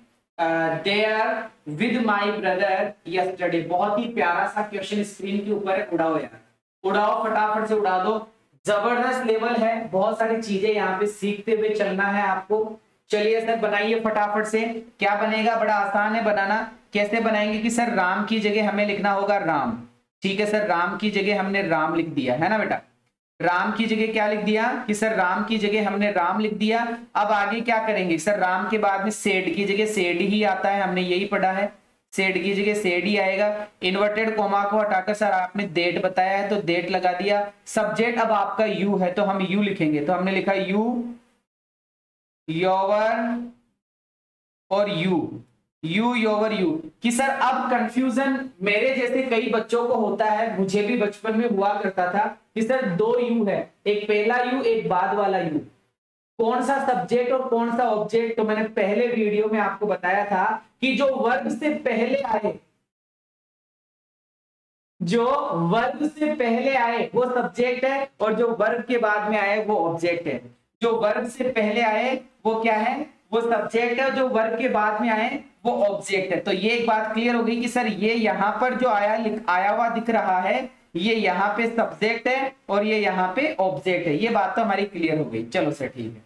there with my brother yesterday. बहुत ही प्यारा सा क्वेश्चन स्क्रीन के ऊपर है, उड़ाओ यार, उड़ाओ फटाफट से उड़ा दो। जबरदस्त लेवल है, बहुत सारी चीजें यहाँ पे सीखते हुए चलना है आपको। चलिए सर बनाइए फटाफट से, क्या बनेगा, बड़ा आसान है बनाना। कैसे बनाएंगे कि सर राम की जगह हमें लिखना होगा राम, ठीक है सर, राम की जगह हमने राम लिख दिया है ना बेटा, राम की जगह क्या लिख दिया कि सर राम की जगह हमने राम लिख दिया। अब आगे क्या करेंगे सर, राम के बाद में सेड की जगह सेड ही आता है, हमने यही पढ़ा है, सेड की जगह सेड ही आएगा। इन्वर्टेड कोमा को हटाकर सर आपने डेट बताया है तो डेट लगा दिया। सब्जेक्ट अब आपका यू है तो हम यू लिखेंगे, तो हमने लिखा यू, योवर और यू योवर यू। कि सर अब कंफ्यूजन मेरे जैसे कई बच्चों को होता है, मुझे भी बचपन में हुआ करता था कि सर दो यू है, एक पहला यू एक बाद वाला यू, कौन सा सब्जेक्ट और कौन सा ऑब्जेक्ट। तो मैंने पहले वीडियो में आपको बताया था कि जो वर्ब से पहले आए, जो वर्ब से पहले आए वो सब्जेक्ट है और जो वर्ब के बाद में आए वो ऑब्जेक्ट है। जो वर्ब से पहले आए वो क्या है, वो सब्जेक्ट है, जो वर्ब के बाद में आए वो ऑब्जेक्ट है। तो ये एक बात क्लियर हो गई कि सर ये यहाँ पर जो आया हुआ दिख रहा है ये यहाँ पे सब्जेक्ट है और ये यहाँ पे ऑब्जेक्ट है। ये बात तो हमारी क्लियर हो गई। चलो सर ठीक है,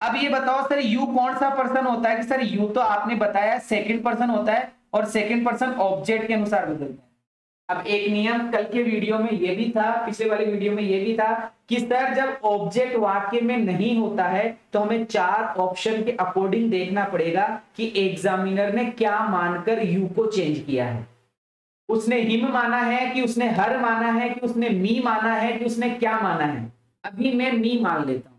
अब ये बताओ सर यू कौन सा पर्सन होता है। कि सर यू तो आपने बताया सेकंड पर्सन होता है और सेकंड पर्सन ऑब्जेक्ट के अनुसार बदलता है। अब एक नियम कल के वीडियो में ये भी था, पिछले वाले वीडियो में ये भी था कि सर जब ऑब्जेक्ट वाक्य में नहीं होता है तो हमें चार ऑप्शन के अकॉर्डिंग देखना पड़ेगा कि एग्जामिनर ने क्या मानकर यू को चेंज किया है। उसने हिम माना है कि उसने हर माना है कि उसने मी माना है कि उसने क्या माना है। अभी मैं मी मान लेता हूं,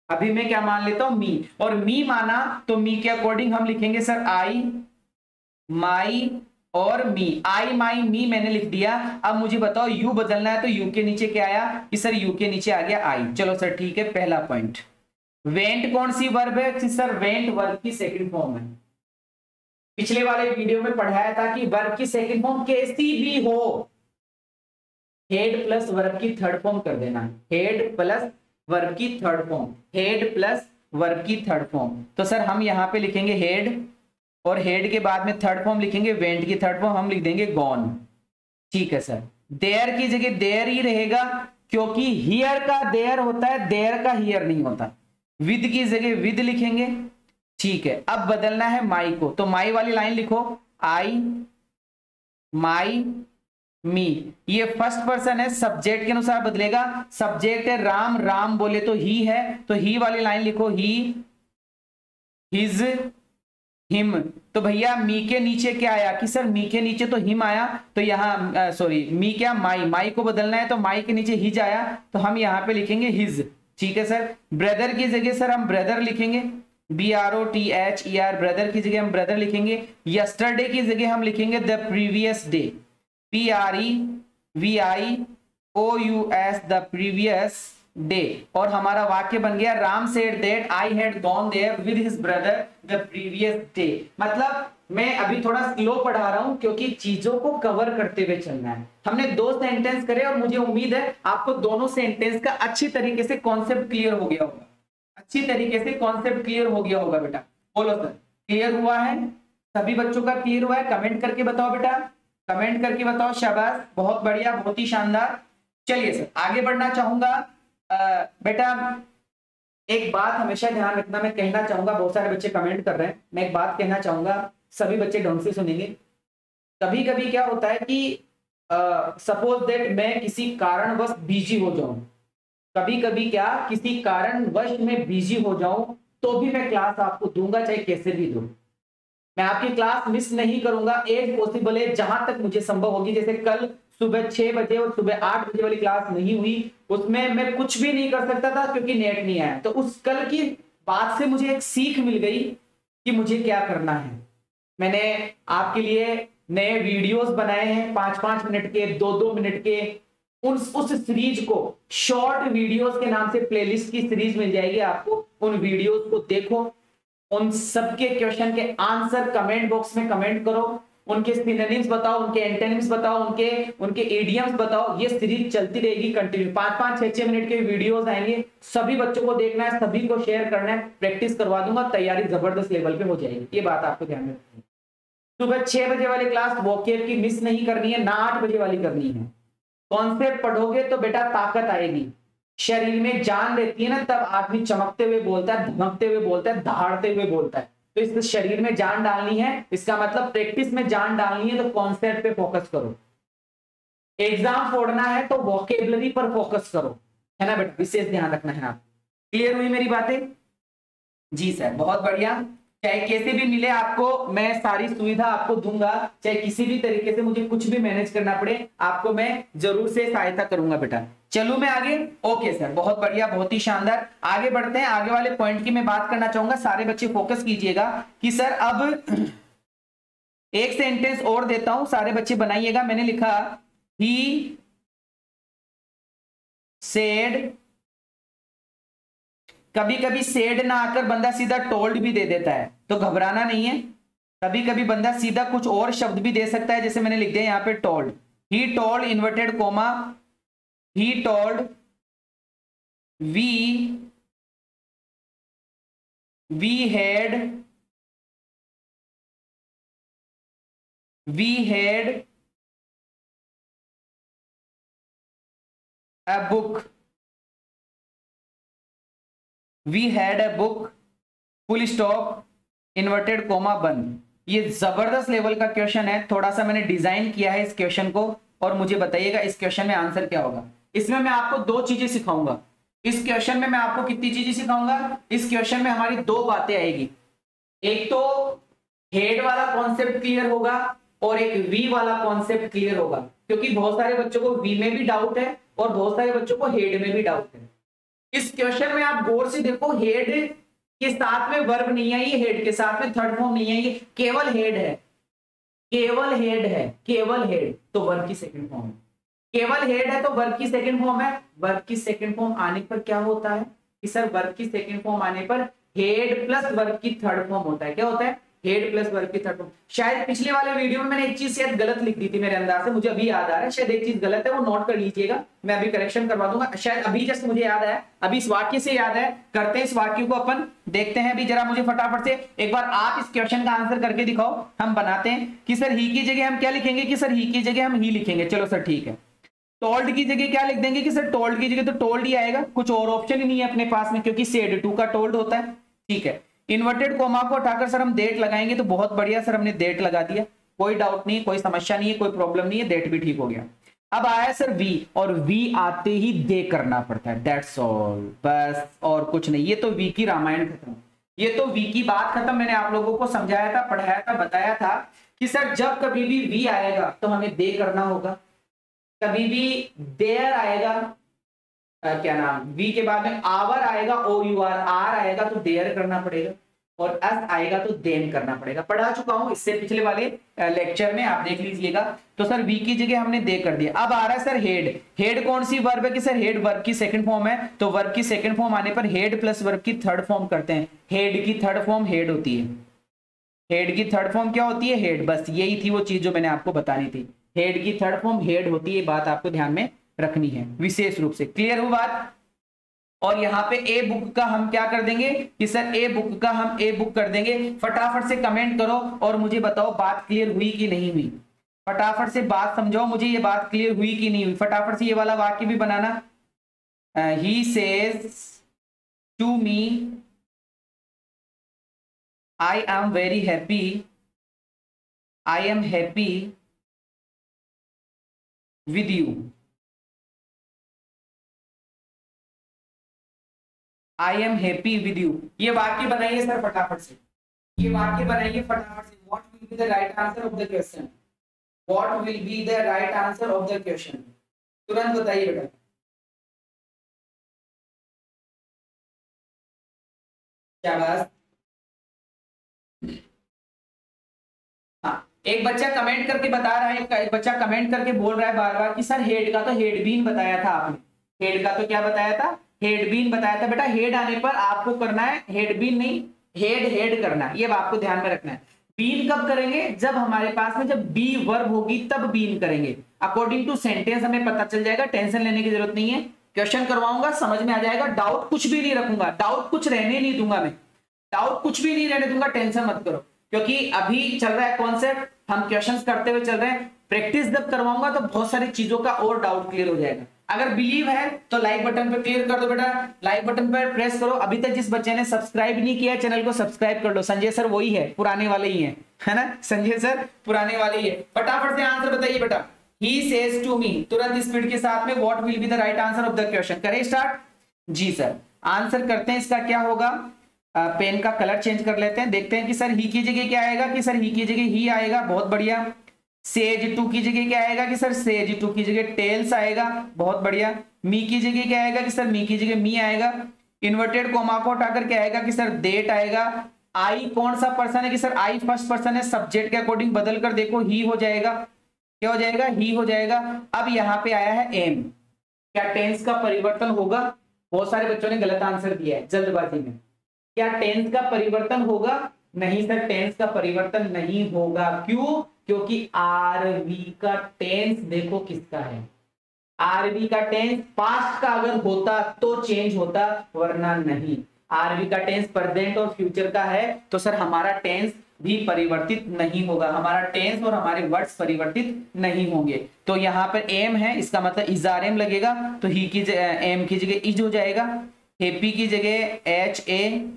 अभी मैं क्या मान लेता हूं, मी। और मी माना तो मी के अकॉर्डिंग हम लिखेंगे सर आई माई और मी। आई माई मी मैंने लिख दिया। अब मुझे बताओ यू बदलना है तो यू के नीचे क्या आया कि सर यू के नीचे आ गया आई। चलो सर ठीक है, पहला पॉइंट। वेंट कौन सी वर्ब है कि सर वेंट वर्ब की सेकंड फॉर्म है। पिछले वाले वीडियो में पढ़ाया था कि वर्ब की सेकंड फॉर्म कैसी भी हो हेड प्लस वर्ब की थर्ड फॉर्म कर देना, हेड प्लस वर्ब की third form, head plus verb की थर्ड फॉर्म। तो सर हम यहाँ पे लिखेंगे हेड और हेड के बाद में थर्ड फॉर्म लिखेंगे, वेंट की थर्ड फॉर्म हम लिख देंगे गॉन। ठीक है सर, देयर की जगह देयर ही रहेगा क्योंकि हियर का देयर होता है, देयर का हियर नहीं होता। विद की जगह विद लिखेंगे। ठीक है, अब बदलना है माई को, तो माई वाली लाइन लिखो, आई माई मी। ये फर्स्ट पर्सन है, सब्जेक्ट के अनुसार बदलेगा। सब्जेक्ट है राम, राम बोले तो ही है, तो ही वाली लाइन लिखो, ही हिज हिम। तो भैया मी के नीचे क्या आया कि सर मी के नीचे तो हिम आया, तो यहाँ सॉरी मी क्या माई, माई को बदलना है तो माई के नीचे हिज आया, तो हम यहाँ पे लिखेंगे हिज। ठीक है सर। ब्रदर की जगह सर हम ब्रदर लिखेंगे, BROTHER, ब्रदर की जगह हम ब्रदर लिखेंगे। यस्टरडे की जगह हम लिखेंगे the previous day, PREVIOUS, the previous day. और हमारा वाक्य बन गया Ram said that I had gone there with his brother the previous day. मतलब मैं अभी थोड़ा स्लो पढ़ा रहा हूं क्योंकि चीजों को कवर करते हुए चलना है। हमने 2 सेंटेंस करे और मुझे उम्मीद है आपको दोनों सेंटेंस का अच्छी तरीके से कॉन्सेप्ट क्लियर हो गया होगा, अच्छी तरीके से कॉन्सेप्ट क्लियर हो गया होगा बेटा। बोलो सर, क्लियर हुआ है? सभी बच्चों का क्लियर हुआ है? कमेंट करके बताओ बेटा, कमेंट करके बताओ। शाबाश, बहुत बढ़िया, बहुत ही शानदार। चलिए सर आगे बढ़ना चाहूंगा। बेटा एक बात हमेशा ध्यान रखना, मैं कहना चाहूंगा, बहुत सारे बच्चे कमेंट कर रहे हैं, मैं एक बात कहना चाहूंगा, सभी बच्चे ढंग से सुनेंगे। कभी कभी क्या होता है कि सपोज दैट मैं किसी कारणवश बिजी हो जाऊं, कभी कभी क्या किसी कारणवश में बिजी हो जाऊं तो भी मैं क्लास आपको दूंगा, चाहे कैसे भी दूं। मैं आपकी क्लास मिस नहीं करूंगा एज पॉसिबल है, जहां तक मुझे संभव होगी। जैसे कल सुबह 6 बजे और सुबह 8 बजे वाली क्लास नहीं हुई, उसमें मैं कुछ भी नहीं कर सकता था क्योंकि नेट नहीं आया। तो उस कल की बात से मुझे एक सीख मिल गई कि मुझे क्या करना है। मैंने आपके लिए नए वीडियोस बनाए हैं, 5-5 मिनट के, 2-2 मिनट के। उस सीरीज को शॉर्ट वीडियोस के नाम से प्लेलिस्ट की सीरीज मिल जाएगी आपको, उन वीडियोस को देखो, उन सबके क्वेश्चन के आंसर कमेंट बॉक्स में कमेंट करो, उनके सिनोनिम्स बताओ, उनके एंटोनिम्स बताओ, उनके इडियम्स बताओ। ये सीरीज चलती रहेगी कंटिन्यू, 5-5, 6-6 मिनट के वीडियोस आएंगे। सभी बच्चों को देखना है, सभी को शेयर करना है, प्रैक्टिस करवा दूंगा, तैयारी जबरदस्त लेवल पे हो जाएगी। ये बात आपको ध्यान में रखनी है। सुबह 6 बजे वाली क्लास वोकेब की मिस नहीं करनी है, ना 8 बजे वाली करनी है। कॉन्सेप्ट पढ़ोगे तो बेटा ताकत आएगी, शरीर में जान रहती है ना, तब आदमी चमकते हुए बोलता है, धमकते हुए बोलता है, दहाड़ते हुए बोलता है। तो इस शरीर में जान डालनी है, इसका मतलब प्रैक्टिस में जान डालनी है, तो कॉन्सेप्ट पे फोकस करो। एग्जाम फोड़ना है तो वोकेबलरी पर फोकस करो, है ना बेटा, विशेष ध्यान रखना है। आप क्लियर हुई मेरी बातें? जी सर, बहुत बढ़िया। चाहे कैसे भी मिले आपको, मैं सारी सुविधा आपको दूंगा, चाहे किसी भी तरीके से मुझे कुछ भी मैनेज करना पड़े, आपको मैं जरूर से सहायता करूंगा बेटा। चलूं मैं आगे? ओके सर, बहुत बढ़िया, बहुत ही शानदार। आगे बढ़ते हैं, आगे वाले पॉइंट की मैं बात करना चाहूंगा। सारे बच्चे फोकस कीजिएगा कि सर अब एक सेंटेंस और देता हूं, सारे बच्चे बनाइएगा। मैंने लिखा ही सेड, कभी कभी सेड ना आकर बंदा सीधा टोल्ड भी दे देता है, तो घबराना नहीं है। कभी कभी बंदा सीधा कुछ और शब्द भी दे सकता है, जैसे मैंने लिख दिया यहाँ पे told. He told inverted coma, he told we had a book, we had a book, full stop, inverted comma बंद। ये जबरदस्त लेवल का क्वेश्चन है, थोड़ा सा मैंने डिजाइन किया है इस क्वेश्चन को, और मुझे बताइएगा इस क्वेश्चन में आंसर क्या होगा। इसमें मैं आपको 2 चीजें सिखाऊंगा। इस क्वेश्चन में मैं आपको कितनी चीजें सिखाऊंगा? इस क्वेश्चन में हमारी 2 बातें आएगी। एक तो हेड वाला कॉन्सेप्ट क्लियर होगा और एक वी वाला कॉन्सेप्ट क्लियर होगा, क्योंकि बहुत सारे बच्चों को वी में भी डाउट है और बहुत सारे बच्चों को हेड में भी डाउट है। इस क्वेश्चन में आप गौर से देखो, हेड के साथ में वर्ब नहीं है, ये हेड के साथ में थर्ड फॉर्म नहीं है, ये केवल हेड है, केवल हेड है, केवल हेड, तो वर्ब की सेकंड फॉर्म है। केवल हेड है तो वर्ब की सेकंड फॉर्म है। वर्ब की सेकंड फॉर्म आने पर क्या होता है कि सर वर्ब की सेकंड फॉर्म आने पर हेड प्लस वर्ब की थर्ड फॉर्म होता है। क्या होता है? हेड प्लस वर्ब की थर्ड फॉर्म। शायद पिछले वाले वीडियो में मैंने एक चीज शायद गलत लिख दी थी मेरे अंदाज से, मुझे अभी याद आ रहा है, शायद एक चीज गलत है, वो नोट कर लीजिएगा, मैं अभी करेक्शन करवा दूंगा। शायद अभी जस्ट मुझे याद है, अभी इस वाक्य से याद है, करते हैं इस वाक्य को अपन, देखते हैं अभी जरा मुझे फटाफट से एक बार आप इस क्वेश्चन का आंसर करके दिखाओ। हम बनाते हैं कि सर ही की जगह हम क्या लिखेंगे, कि सर ही की जगह हम ही लिखेंगे। चलो सर ठीक है। टोल्ड की जगह क्या लिख देंगे कि सर टोल्ड की जगह तो टोल्ड ही आएगा, कुछ और ऑप्शन ही नहीं है अपने पास में, क्योंकि सेड टू का टोल्ड होता है। ठीक है, इन्वर्टेड कोमा को हटाकर सर हम डेट लगाएंगे, तो बहुत बढ़िया सर, हमने डेट लगा दिया, कोई डाउट नहीं, कोई समस्या नहीं है, कोई प्रॉब्लम नहीं है, डेट भी ठीक हो गया। अब आया सर वी, और वी आते ही दे करना पड़ता है, दैट्स ऑल, बस और कुछ नहीं। ये तो वी की रामायण खत्म, ये तो वी की बात खत्म। मैंने आप लोगों को समझाया था, पढ़ाया था, बताया था कि सर जब कभी भी वी आएगा तो हमें दे करना होगा, कभी भी देयर आएगा क्या नाम, वी के बाद में आवर आएगा, ओ यू आर, आर आएगा तो देयर करना पड़ेगा, और अस आएगा तो देन करना पड़ेगा। पढ़ा चुका हूं इससे पिछले वाले लेक्चर में, आप देख लीजिएगा। तो सर वी की जगह हमने दे कर दिया। अब आ रहा है सर हेड। हेड कौन सी वर्ब है कि सर हेड वर्ब की सेकंड फॉर्म है, तो वर्ब की सेकंड फॉर्म आने पर हेड प्लस वर्ब की थर्ड फॉर्म करते हैं। हेड की थर्ड फॉर्म हेड होती है। हेड की थर्ड फॉर्म क्या होती है? हेड। बस यही थी वो चीज जो मैंने आपको बतानी थी। हेड की थर्ड फॉर्म हेड होती है, बात आपको ध्यान में रखनी है विशेष रूप से। क्लियर हुई बात? और यहाँ पे ए बुक का हम क्या कर देंगे कि सर ए बुक का हम ए बुक कर देंगे। फटाफट से कमेंट करो और मुझे बताओ बात क्लियर हुई कि नहीं हुई। फटाफट से बात समझाओ मुझे, ये बात क्लियर हुई कि नहीं हुई। फटाफट से ये वाला वाक्य भी बनाना। He says to me I am very happy, I am happy with you. I am happy with you. ये वाक्य बनाइए सर फटाफट से, ये वाक्य बनाइए फटाफट से। What will be the right answer of the question? What will be the right answer of the question? तुरंत बताइए बेटा। क्या बात? हाँ, एक बच्चा कमेंट करके बता रहा है, एक बच्चा कमेंट करके बोल रहा है बार बार कि सर हेड का तो हेड बीन बताया था आपने। हेड का तो क्या बताया था? हेड बीन बताया था। बेटा हेड आने पर आपको करना है हेड बीन नहीं, हेड हेड करना है, ये आपको ध्यान में रखना है। बीन कब करेंगे? जब हमारे पास में जब बी वर्ब होगी तब बीन करेंगे। अकॉर्डिंग टू सेंटेंस हमें पता चल जाएगा, टेंशन लेने की जरूरत नहीं है। क्वेश्चन करवाऊंगा, समझ में आ जाएगा। डाउट कुछ भी नहीं रखूंगा, डाउट कुछ रहने नहीं दूंगा मैं, डाउट कुछ भी नहीं रहने दूंगा, टेंशन मत करो। क्योंकि अभी चल रहा है कॉन्सेप्ट, हम क्वेश्चंस करते हुए चल रहे हैं। प्रैक्टिस जब करवाऊंगा तो बहुत सारी चीजों का और डाउट क्लियर हो जाएगा। अगर बिलीव है तो लाइक बटन पे क्लियर कर दो बेटा, लाइक बटन पर प्रेस करो। अभी तक जिस बच्चे ने सब्सक्राइब नहीं किया है चैनल को सब्सक्राइब कर लो। संजय सर वही है, पुराने वाले ही हैं, है ना? संजय सर पुराने वाले ही है। फटाफट से आंसर बताइए बेटा। ही सेज टू मी, तुरंत स्पीड के साथ में, what will be the right answer of the question? करें स्टार्ट? जी सर, आंसर करते हैं। इसका क्या होगा? पेन का कलर चेंज कर लेते हैं, देखते हैं कि सर ही की जगह क्या आएगा। कि सर ही की जगह ही आएगा, बहुत बढ़िया। सेज टू की जगह क्या आएगा? कि सर सेज टू की जगह टेल्स आएगा, बहुत बढ़िया। मी की जगह क्या आएगा? कि सर मी की जगह मी आएगा। इन्वर्टेड कोमा को हटाकर क्या आएगा? कि सर देट आएगा। आई कौन सा पर्सन है? कि सर आई फर्स्ट पर्सन है, सब्जेक्ट के अकॉर्डिंग बदल कर देखो, ही हो जाएगा। क्या हो जाएगा? ही हो जाएगा। अब यहाँ पे आया है एम, क्या टेंस का परिवर्तन होगा? बहुत सारे बच्चों ने गलत आंसर दिया है जल्दबाजी में। क्या टेंस का परिवर्तन होगा? नहीं सर, टेंस का परिवर्तन नहीं होगा। क्यों? क्योंकि आरवी का टेंस देखो किसका है। आरवी का टेंस पास्ट का अगर होता तो चेंज होता, वरना नहीं। आरवी का टेंस प्रेजेंट और फ्यूचर का है, तो सर हमारा टेंस भी परिवर्तित नहीं होगा। हमारा टेंस और हमारे वर्ड्स परिवर्तित नहीं होंगे। तो यहाँ पर एम है, इसका मतलब इजारेम लगेगा, तो ही की एम की जगह इज हो जाएगा। हैप्पी की जगह H A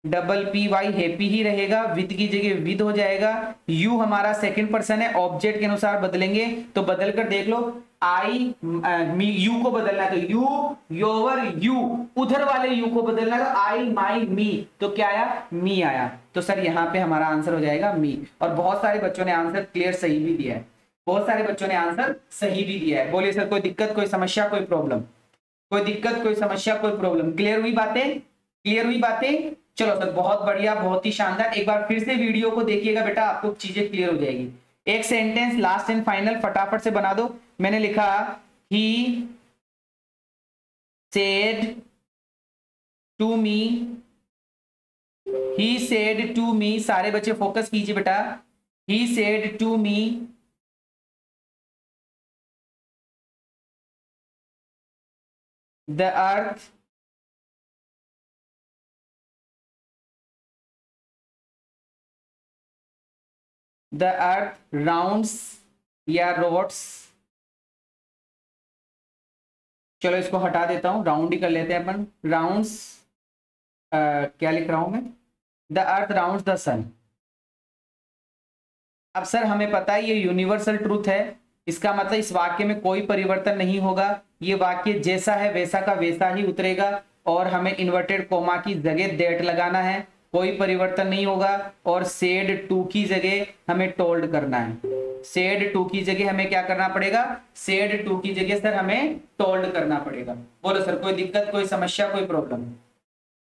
double P Y happy ही रहेगा। विद की जगह विद हो जाएगा। यू हमारा सेकंड पर्सन है, ऑब्जेक्ट के अनुसार बदलेंगे, तो बदल कर देख लो। आई मी, यू को बदलना है तो यू, योर यू, उधर वाले यू को बदलना है तो आई माई मी, तो क्या आया? मी आया। तो सर यहाँ पे हमारा आंसर हो जाएगा मी। और बहुत सारे बच्चों ने आंसर क्लियर सही भी दिया है, बहुत सारे बच्चों ने आंसर सही भी दिया है। बोलिए सर कोई दिक्कत, कोई समस्या, कोई प्रॉब्लम? कोई दिक्कत, कोई समस्या, कोई प्रॉब्लम? क्लियर हुई बातें? क्लियर हुई बातें? चलो सर बहुत बढ़िया, बहुत ही शानदार। एक बार फिर से वीडियो को देखिएगा बेटा, आपको चीजें क्लियर हो जाएगी। एक सेंटेंस लास्ट एंड फाइनल फटाफट से बना दो। मैंने लिखा he said to me, he said to me, सारे बच्चे फोकस कीजिए बेटा। He said to me the earth the earth rounds या रोट्स, चलो इसको हटा देता हूं, राउंड ही कर लेते हैं अपन। राउंड्स, क्या लिख रहा हूं मैं? द अर्थ राउंड्स द सन। अब सर हमें पता है ये यूनिवर्सल ट्रूथ है, इसका मतलब इस वाक्य में कोई परिवर्तन नहीं होगा। ये वाक्य जैसा है वैसा का वैसा ही उतरेगा, और हमें इन्वर्टेड कोमा की जगह डेट लगाना है, कोई परिवर्तन नहीं होगा। और सेड टू की जगह हमें टोल्ड करना है। सेड टू की जगह हमें क्या करना पड़ेगा, सेड टू की जगह सर हमें टोल्ड करना पड़ेगा। बोलो सर, कोई दिक्कत, कोई समस्या, कोई प्रॉब्लम?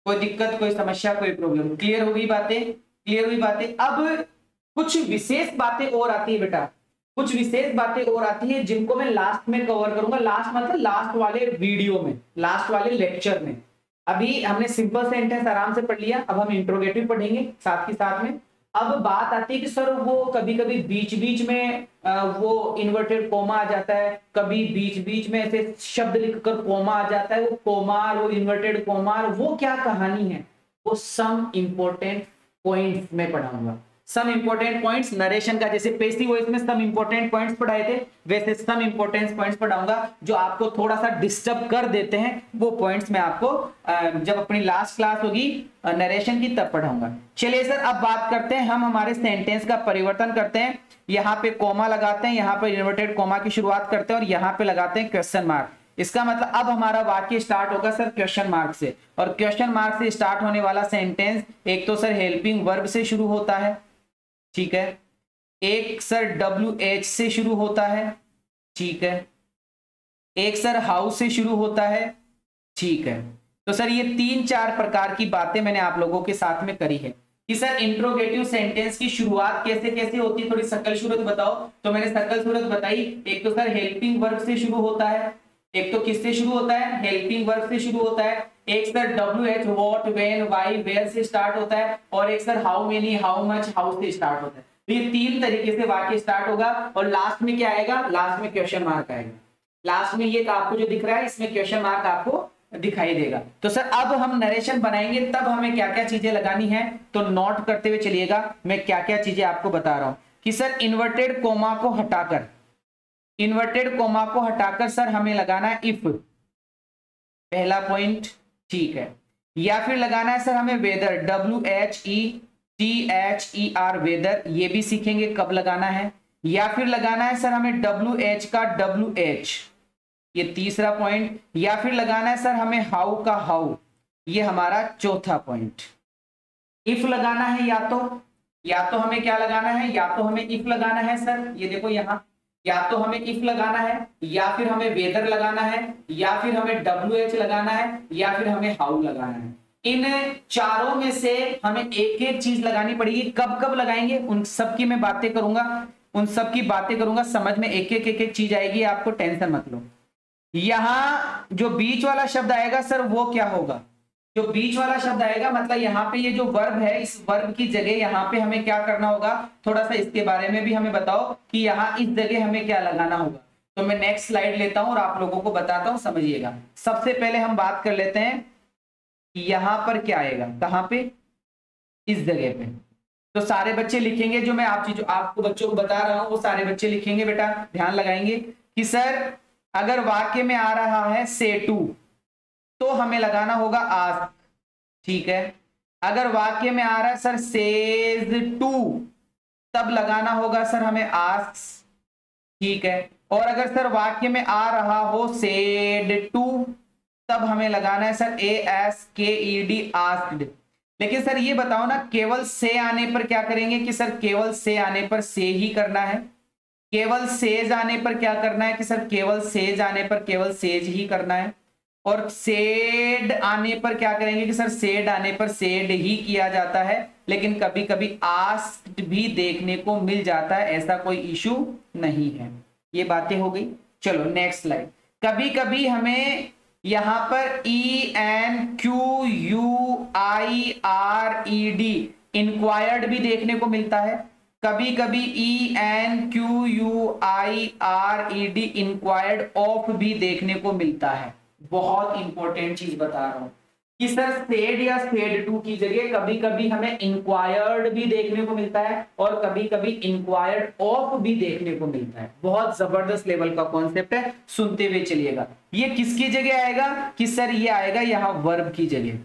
कोई दिक्कत, कोई समस्या, कोई प्रॉब्लम? क्लियर होगी बातें? क्लियर हुई बातें? अब कुछ विशेष बातें और आती है बेटा, कुछ विशेष बातें और आती है जिनको मैं लास्ट में कवर करूंगा। लास्ट मतलब लास्ट वाले वीडियो में, लास्ट वाले लेक्चर में। अभी हमने सिंपल सेंटेंस आराम से पढ़ लिया, अब हम इंट्रोगेटिव पढ़ेंगे साथ ही साथ में। अब बात आती है कि सर वो कभी कभी बीच बीच में वो इन्वर्टेड कोमा आ जाता है, कभी बीच बीच में ऐसे शब्द लिखकर कोमा आ जाता है, वो कोमार, वो इन्वर्टेड कोमार, वो क्या कहानी है, वो सम इंपॉर्टेंट पॉइंट्स में पढ़ाऊंगा। सम इंपॉर्टेंट पॉइंट्स नरेशन का, जैसे पेसिव वॉइस में सम इंपॉर्टेंट पॉइंट्स पढ़ाए थे, वैसे सम इंपॉर्टेंट पॉइंट्स पढ़ाऊंगा जो आपको थोड़ा सा डिस्टर्ब कर देते हैं। वो पॉइंट्स मैं आपको जब अपनी लास्ट क्लास होगी नरेशन की तब पढ़ाऊंगा। चलिए सर, अब बात करते हैं, हम हमारे सेंटेंस का परिवर्तन करते हैं। यहाँ पे कोमा लगाते हैं, यहाँ पे इन्वर्टेड कोमा की शुरुआत करते हैं और यहाँ पे लगाते हैं क्वेश्चन मार्क। इसका मतलब अब हमारा वाक्य स्टार्ट होगा सर क्वेश्चन मार्क से, और क्वेश्चन मार्क से स्टार्ट होने वाला सेंटेंस एक तो सर हेल्पिंग वर्ब से शुरू होता है, ठीक है, एक सर WH से शुरू होता है, ठीक है, एक सर हाउ से शुरू होता है, ठीक है। तो सर ये 3-4 प्रकार की बातें मैंने आप लोगों के साथ में करी है कि सर इंट्रोगेटिव सेंटेंस की शुरुआत कैसे कैसे होती है, थोड़ी सकल सूरत बताओ। तो मैंने सकल सूरत बताई, एक तो सर हेल्पिंग वर्ब से शुरू होता है, एक तो किससे शुरू होता है, हेल्पिंग वर्ब से शुरू होता है, एक सर WH what, when, why, where से स्टार्ट होता है, और एक सर how many, how much, how से स्टार्ट होता है। तो ये 3 तरीके से वाक्य स्टार्ट होगा और लास्ट में क्या आएगा, लास्ट में क्वेश्चन मार्क आएगा। लास्ट में ये आपको जो दिख रहा है इसमें क्वेश्चन मार्क आपको दिखाई देगा। तो सर अब हम नरेशन बनाएंगे, तब हमें क्या क्या चीजें लगानी है, तो नोट करते हुए चलिएगा मैं क्या क्या चीजें आपको बता रहा हूं कि सर इन्वर्टेड कोमा को हटाकर, इन्वर्टेड कोमा को हटाकर सर हमें लगाना है इफ, पहला पॉइंट, ठीक है। या फिर लगाना है सर हमें वेदर, WHETHER वेदर, ये भी सीखेंगे कब लगाना है। या फिर लगाना है सर हमें WH का WH, ये तीसरा पॉइंट। या फिर लगाना है सर हमें हाउ का हाउ, ये हमारा चौथा पॉइंट। इफ लगाना है या तो हमें क्या लगाना है, या तो हमें इफ लगाना है सर, ये देखो यहां, या तो हमें इफ लगाना है, या फिर हमें वेदर लगाना है, या फिर हमें WH लगाना है, या फिर हमें हाउ लगाना है। इन चारों में से हमें एक एक चीज लगानी पड़ेगी। कब कब लगाएंगे उन सब की मैं बातें करूंगा, उन सब की बातें करूंगा, समझ में एक एक चीज आएगी, आपको टेंशन मत लो। यहां जो बीच वाला शब्द आएगा सर वो क्या होगा, जो बीच वाला शब्द आएगा मतलब यहाँ पे ये जो वर्ब है, इस वर्ब की जगह यहाँ पे हमें क्या करना होगा, थोड़ा सा इसके बारे में भी हमें बताओ कि यहाँ इस जगह हमें क्या लगाना होगा। तो मैं नेक्स्ट स्लाइड लेता हूं और आप लोगों को बताता हूं, समझिएगा। सबसे पहले हम बात कर लेते हैं कि यहाँ पर क्या आएगा, कहाँ पे, इस जगह पे। तो सारे बच्चे लिखेंगे, जो मैं आपको बच्चों को बता रहा हूं वो सारे बच्चे लिखेंगे बेटा, ध्यान लगाएंगे कि सर अगर वाक्य में आ रहा है से टू तो हमें लगाना होगा आस्क, ठीक है। अगर वाक्य में आ रहा है सर सेज टू तब लगाना होगा सर हमें आस्क्स, ठीक है। और अगर सर वाक्य में आ रहा हो सेड टू तब हमें लगाना है सर ASKED आस्क्ड। लेकिन सर ये बताओ ना, केवल से आने पर क्या करेंगे कि सर केवल से आने पर से ही करना है, केवल सेज आने पर क्या करना है कि सर केवल सेज आने पर केवल सेज ही करना है, और सेड आने पर क्या करेंगे कि सर सेड आने पर सेड ही किया जाता है। लेकिन कभी कभी आस्क्ड भी देखने को मिल जाता है, ऐसा कोई इशू नहीं है। ये बातें हो गई। चलो नेक्स्ट स्लाइड। कभी कभी हमें यहां पर ENQUIRED इंक्वायर्ड भी देखने को मिलता है, कभी कभी ENQUIRED इंक्वायर्ड ऑफ भी देखने को मिलता है। बहुत इंपॉर्टेंट चीज बता रहा हूं कि सर सेड या सेड टू की जगह कभी कभी हमें इंक्वायर्ड भी देखने को मिलता है और कभी कभी इंक्वायर्ड ऑफ भी देखने को मिलता है। बहुत जबरदस्त लेवल का कॉन्सेप्ट है, सुनते हुए चलिएगा। ये किसकी जगह आएगा कि सर ये आएगा यहाँ वर्ब की जगह।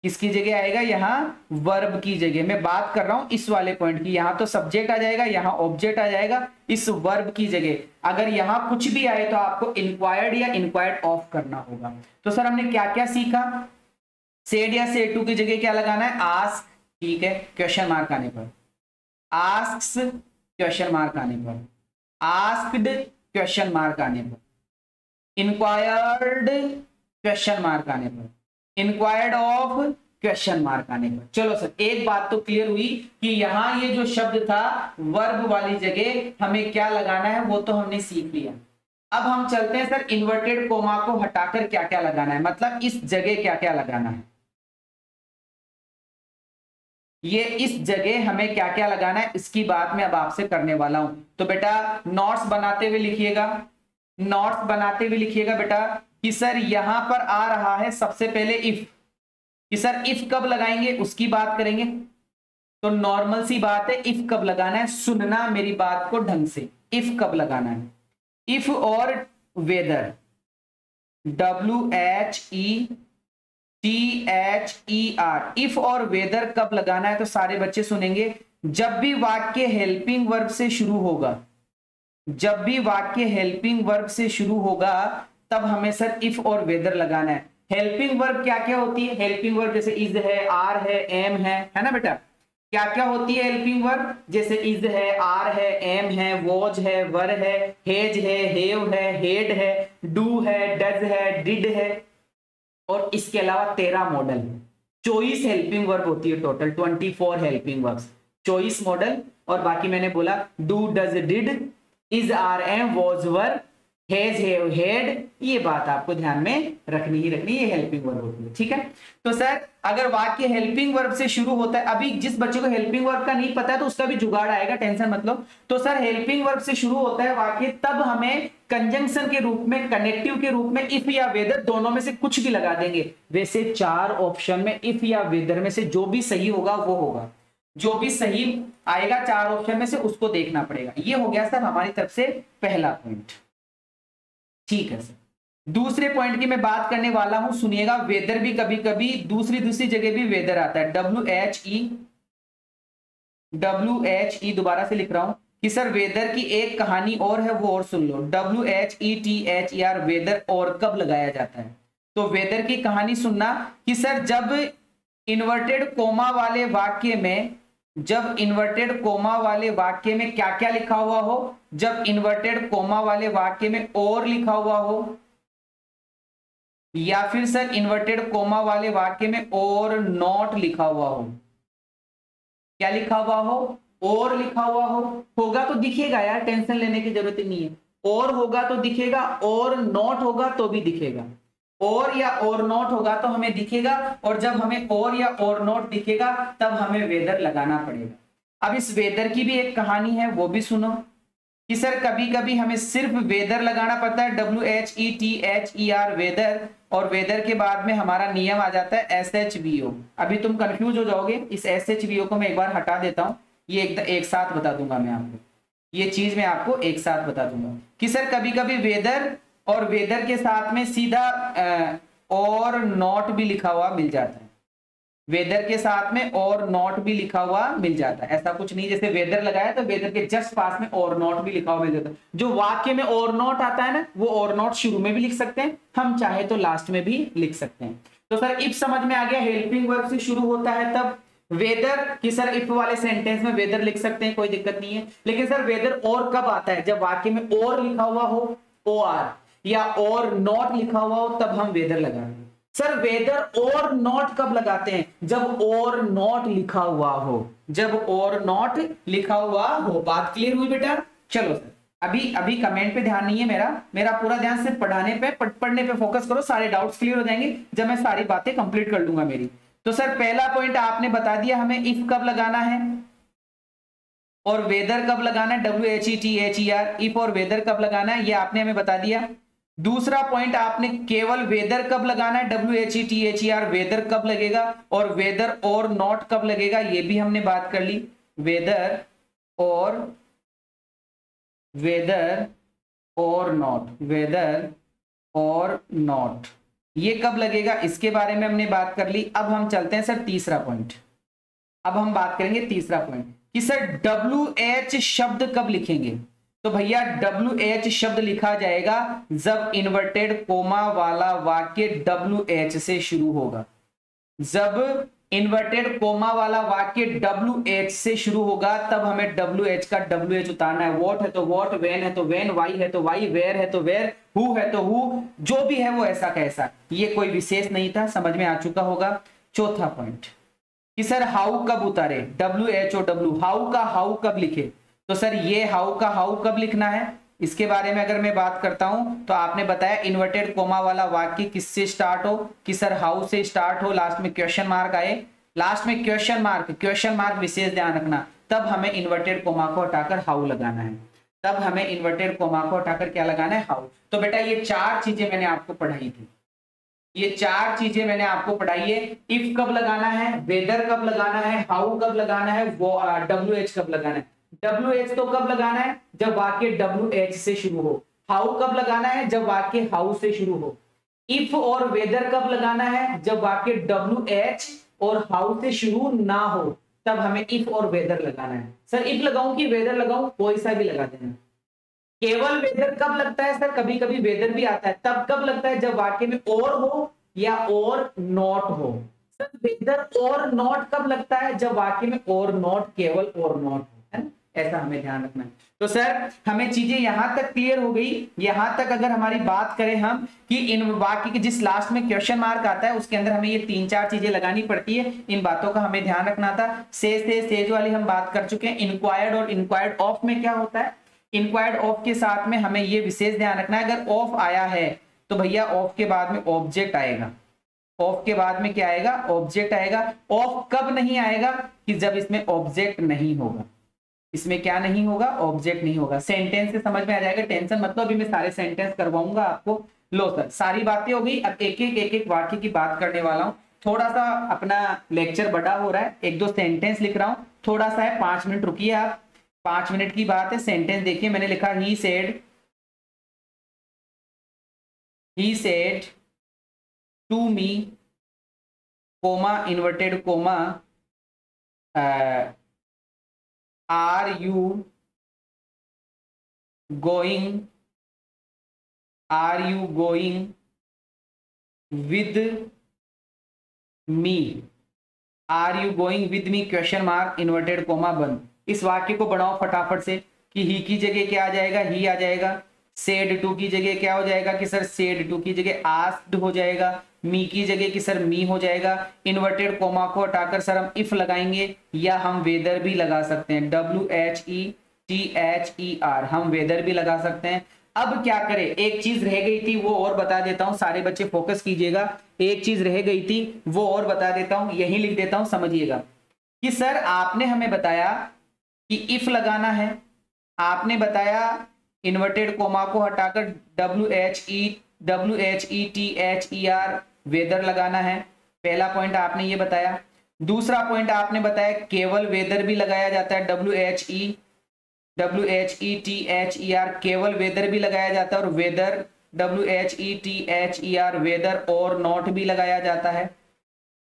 किसकी जगह आएगा, यहाँ वर्ब की जगह। मैं बात कर रहा हूं इस वाले पॉइंट की, यहाँ तो सब्जेक्ट आ जाएगा, यहाँ ऑब्जेक्ट आ जाएगा, इस वर्ब की जगह अगर यहाँ कुछ भी आए तो आपको इंक्वायर्ड या इंक्वायर्ड ऑफ करना होगा। तो सर हमने क्या क्या सीखा, सेड या सेड टू की जगह क्या लगाना है, आस्क, ठीक है, क्वेश्चन मार्क आने पर, आस्क्स क्वेश्चन मार्क आने पर, आस्क्ड क्वेश्चन मार्क आने पर, इंक्वायर्ड क्वेश्चन मार्क आने पर, इंक्वायर्ड ऑफ क्वेश्चन मार्क आने पर। चलो सर, एक बात तो क्लियर हुई कि यहां ये जो शब्द था वर्ब वाली जगह हमें क्या लगाना है वो तो हमने सीख लिया। अब हम चलते हैं सर, इन्वर्टेड कोमा को हटाकर क्या क्या लगाना है, मतलब इस जगह क्या क्या लगाना है, ये इस जगह हमें क्या क्या लगाना है इसकी बात मैं अब आपसे करने वाला हूं। तो बेटा नोट्स बनाते हुए लिखिएगा, नोट्स बनाते हुए लिखिएगा बेटा कि सर यहां पर आ रहा है सबसे पहले इफ, कि सर इफ कब लगाएंगे उसकी बात करेंगे। तो नॉर्मल सी बात है, इफ कब लगाना है, सुनना मेरी बात को ढंग से, इफ कब लगाना है, इफ और वेदर, WHETHER, इफ और वेदर कब लगाना है। तो सारे बच्चे सुनेंगे, जब भी वाक्य हेल्पिंग वर्ब से शुरू होगा, जब भी वाक्य हेल्पिंग वर्ब से शुरू होगा तब हमें सर इफ और वेदर लगाना है। हेल्पिंग वर्ब क्या क्या होती है, हेल्पिंग वर्ब जैसे इज है, आर है, एम है ना बेटा, क्या क्या होती है हेल्पिंग वर्ब, जैसे इज है, आर है, एम है, वॉज है, वर है, हेज है, हेव है, हेड है, डू है, डज है, डिड है, और इसके अलावा 13 मॉडल, चॉइस हेल्पिंग वर्ब होती है, total 24 helping verbs, choice modal. और बाकी मैंने बोला do, does, did, is, are, am, was, were, has, have, had, ये बात आपको ध्यान में रखनी ही रखनी, ये हेल्पिंग वर्ब होती है। ठीक है, तो सर अगर वाक्य हेल्पिंग वर्ब से शुरू होता है, अभी जिस बच्चे को हेल्पिंग वर्ब का नहीं पता है तो उसका भी जुगाड़ आएगा, टेंशन मत लो। तो सर हेल्पिंग वर्ब से शुरू होता है वाक्य, तब हमें कंजंक्शन के रूप में, कनेक्टिव के रूप में इफ या वेदर दोनों में से कुछ भी लगा देंगे। वैसे 4 ऑप्शन में इफ या वेदर में से जो भी सही होगा वो होगा, जो भी सही आएगा 4 ऑप्शन में से उसको देखना पड़ेगा। ये हो गया सर हमारी तरफ से पहला पॉइंट। ठीक है सर, दूसरे पॉइंट की मैं बात करने वाला हूं, सुनिएगा। वेदर भी कभी कभी दूसरी जगह भी वेदर आता है, WHE, दोबारा से लिख रहा हूं कि सर वेदर की एक कहानी और है, वो और सुन लो। WHETHER, वेदर और कब लगाया जाता है। तो वेदर की कहानी सुनना कि सर जब इन्वर्टेड कोमा वाले वाक्य में, जब इन्वर्टेड कोमा वाले वाक्य में क्या क्या लिखा हुआ हो, जब इन्वर्टेड कोमा वाले वाक्य में और लिखा हुआ हो, या फिर सर इन्वर्टेड कोमा वाले वाक्य में और नॉट लिखा हुआ हो, क्या लिखा हुआ हो, और लिखा हुआ हो, होगा तो दिखेगा यार, टेंशन लेने की जरूरत ही नहीं है, और होगा तो दिखेगा, और नॉट होगा तो भी दिखेगा, और या और नॉट होगा तो हमें दिखेगा, और जब हमें और या और नॉट दिखेगा तब हमें वेदर लगाना पड़ेगा। अब इस वेदर की भी एक कहानी है, वो भी सुनो कि सर कभी कभी हमें सिर्फ वेदर लगाना पड़ता है, WHETHER, वेदर, और वेदर के बाद में हमारा नियम आ जाता है SHVO। अभी तुम कंफ्यूज हो जाओगे, इस SHVO को मैं एक बार हटा देता हूं, ये एक साथ बता दूंगा मैं आपको, ये चीज मैं आपको एक साथ बता दूंगा कि सर कभी कभी वेदर और वेदर के साथ में सीधा और नॉट भी लिखा हुआ मिल जाता है, वेदर के साथ में और नॉट भी लिखा हुआ मिल जाता है। ऐसा कुछ नहीं जैसे वेदर लगाया तो वेदर के जस्ट पास में और नॉट भी लिखा हुआ मिल जाता है। जो वाक्य में और नॉट आता है ना, वो और नॉट शुरू में भी लिख सकते हैं, हम चाहे तो लास्ट में भी लिख सकते हैं। तो सर इफ समझ में आ गया, हेल्पिंग वर्ब से शुरू होता है तब वेदर, कि सर इफ वाले सेंटेंस में वेदर लिख सकते हैं, कोई दिक्कत नहीं है। लेकिन सर वेदर और कब आता है, जब वाक्य में और लिखा हुआ हो, OR, या और नॉट लिखा हुआ हो, तब हम वेदर लगाएंगे। सर वेदर और नॉट कब लगाते हैं, जब और नॉट लिखा हुआ हो, जब और नॉट लिखा हुआ हो। बात क्लियर हुई बेटा। चलो सर अभी कमेंट पे ध्यान नहीं है मेरा पूरा ध्यान सिर्फ पढ़ाने पे, पढ़ने पे फोकस करो, सारे डाउट्स क्लियर हो जाएंगे जब मैं सारी बातें कंप्लीट कर लूंगा मेरी। तो सर पहला पॉइंट आपने बता दिया हमें इफ कब लगाना है और वेदर कब लगाना है, WHETHER, इफ और वेदर कब लगाना है ये आपने हमें बता दिया। दूसरा पॉइंट आपने केवल वेदर कब लगाना है, WHETHER, वेदर कब लगेगा, और वेदर और नॉट कब लगेगा ये भी हमने बात कर ली। वेदर और नॉट, वेदर और नॉट ये कब लगेगा इसके बारे में हमने बात कर ली। अब हम चलते हैं सर तीसरा पॉइंट, अब हम बात करेंगे तीसरा पॉइंट कि सर WH शब्द कब लिखेंगे। तो भैया WH शब्द लिखा जाएगा जब इन्वर्टेड कोमा वाला वाक्य WH से शुरू होगा, जब इन्वर्टेड कोमा वाला वाक्य WH से शुरू होगा, तब हमें WH का WH उतारना है। वॉट है तो वॉट, वेन है तो वेन, वाई है तो वाई, वेयर है तो वेयर, हु है तो हु, जो भी है वो ऐसा कैसा। ये कोई विशेष नहीं था, समझ में आ चुका होगा। चौथा पॉइंट कि सर हाउ कब उतारे, WHO, हाउ का हाउ कब लिखे, तो सर ये हाउ का हाउ कब लिखना है, इसके बारे में अगर मैं बात करता हूं तो आपने बताया इन्वर्टेड कोमा वाला वाक्य किससे स्टार्ट हो, कि सर हाउ से स्टार्ट हो, लास्ट में क्वेश्चन मार्क आए, लास्ट में क्वेश्चन मार्क विशेष ध्यान रखना, तब हमें इन्वर्टेड कोमा को हटाकर हाउ लगाना है, तब हमें इन्वर्टेड कोमा को हटाकर क्या लगाना है, हाउ। तो बेटा ये चार चीजें मैंने आपको पढ़ाई थी, ये चार चीजें मैंने आपको पढ़ाई है। इफ कब लगाना है, वेदर कब लगाना है, हाउ कब लगाना है, वो WH कब लगाना है। WH तो कब लगाना है, जब वाक्य WH से शुरू हो। हाउ कब लगाना है, जब वाक्य हाउ से शुरू हो। इफ और वेदर कब लगाना है, जब वाक्य WH और हाउ से शुरू ना हो, तब हमें इफ और वेदर लगाना है। सर इफ लगाऊं कि वेदर लगाऊं, कोई सा भी लगा देना। केवल वेदर कब लगता है सर, कभी कभी वेदर भी आता है, तब कब लगता है, जब वाक्य में और हो या और नॉट हो। सर वेदर और नॉट कब लगता है, जब वाक्य में और नॉट, केवल और नॉट हो, है ना, ऐसा हमें ध्यान रखना है। तो सर हमें चीजें यहां तक क्लियर हो गई। यहां तक अगर हमारी बात करें हम कि इन वाक्य के जिस लास्ट में क्वेश्चन मार्क आता है उसके अंदर हमें ये 3-4 चीजें लगानी पड़ती है, इन बातों का हमें ध्यान रखना था। सेज वाली हम बात कर चुके हैं। इंक्वायर्ड और इंक्वायर्ड ऑफ में क्या होता है, इंक्वायर्ड ऑफ के साथ में हमें ये विशेष ध्यान रखना है, अगर ऑफ आया है तो भैया ऑफ के बाद में ऑब्जेक्ट आएगा, ऑफ के बाद में क्या आएगा, ऑब्जेक्ट आएगा। ऑफ कब नहीं आएगा, कि जब इसमें ऑब्जेक्ट नहीं होगा, इसमें क्या नहीं होगा, ऑब्जेक्ट नहीं होगा। सेंटेंस से समझ में आ जाएगा, टेंशन मतलब अभी मैं सारे सेंटेंस करवाऊंगा आपको। लो सर सारी बातें हो गई, अब एक एक वाक्य की बात करने वाला हूं। थोड़ा सा अपना लेक्चर बड़ा हो रहा है, 1-2 सेंटेंस लिख रहा हूं, थोड़ा सा है, 5 मिनट रुकिए आप, 5 मिनट की बात है। सेंटेंस देखिए, मैंने लिखा he said to me, comma inverted comma, are you going with me, are you going with me question mark inverted comma बंद। इस वाक्य को बढ़ाओ फटाफट से कि ही की जगह क्या आ जाएगा, ही आ जाएगा। सेड टू की जगह क्या हो जाएगा, कि सर सेड टू की जगह आस्क्ड हो जाएगा। मी की जगह कि सर मी हो जाएगा। इन्वर्टेड कोमा को हटाकर सर हम इफ लगाएंगे, या हम वेदर भी लगा सकते हैं, WHETHER, हम वेदर भी लगा सकते हैं। अब क्या करें, एक चीज रह गई थी वो और बता देता हूं, सारे बच्चे फोकस कीजिएगा। एक चीज रह गई थी वो और बता देता हूं, यही लिख देता हूं, समझिएगा कि सर आपने हमें बताया कि इफ लगाना है, आपने बताया इन्वर्टेड कोमा को हटाकर WHETHER वेदर लगाना है। पहला पॉइंट आपने ये बताया। दूसरा पॉइंट आपने बताया केवल वेदर भी लगाया जाता है, WHETHER केवल वेदर भी लगाया जाता है, और वेदर WHETHER वेदर और नॉट भी लगाया जाता है,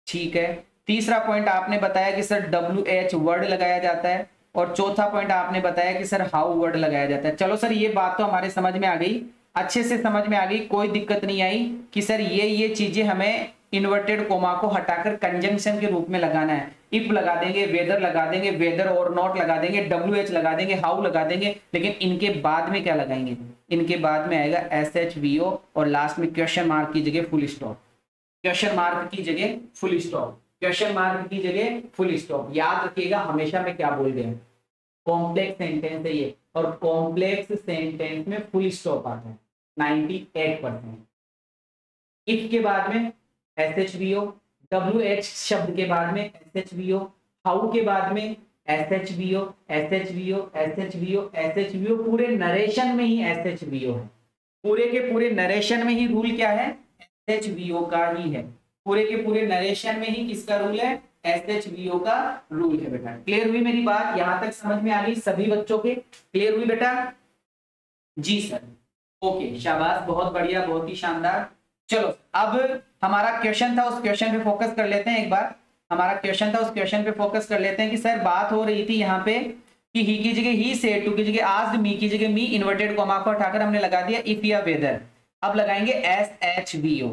ठीक है। तीसरा पॉइंट आपने बताया कि सर WH वर्ड लगाया जाता है, और चौथा पॉइंट आपने बताया कि सर हाउ वर्ड लगाया जाता है। चलो सर ये बात तो हमारे समझ में आ गई, अच्छे से समझ में आ गई, कोई दिक्कत नहीं आई कि सर ये चीजें हमें इन्वर्टेड कोमा को हटाकर कंजंक्शन के रूप में लगाना है। इफ लगा देंगे, वेदर लगा देंगे, वेदर और नॉट लगा देंगे, WH लगा देंगे, हाउ लगा देंगे, लेकिन इनके बाद में क्या लगाएंगे, इनके बाद में आएगा SHVO, और लास्ट में क्वेश्चन मार्क की जगह फुल स्टॉप, क्वेश्चन मार्क की जगह फुल स्टॉप, क्वेश्चन मार्क की जगह फुल स्टॉप। याद रखिएगा हमेशा मैं क्या बोल रहा हूं, कॉम्प्लेक्स सेंटेंस है ये, और कॉम्प्लेक्स सेंटेंस में फुल स्टॉप आता है 98%। इफ के बाद में SHVO, WH शब्द के बाद में SHVO, हाउ के बाद में SHVO, पूरे नरेशन में ही SHVO है, पूरे के पूरे नरेशन में ही रूल क्या है, SHVO का ही है, पूरे के पूरे नरेशन में ही किसका रूल है, SHVO का रूल है। बेटा क्लियर हुई मेरी बात, यहां तक समझ में आ गई सभी बच्चों के, क्लियर हुई बेटा? जी सर, ओके शाबाश, बहुत बढ़िया, बहुत ही शानदार। चलो अब हमारा क्वेश्चन था, उस क्वेश्चन पे फोकस कर लेते हैं एक बार। हमारा क्वेश्चन था, उस क्वेश्चन पे फोकस कर लेते हैं कि सर बात हो रही थी यहाँ पे कि ही की जगह ही, सेड टू की जगह आस्क्ड, मी की जगह मी, इन्वर्टेड कोमा को हटाकर हमने लगा दिया इफ या वेदर। अब लगाएंगे SHVO।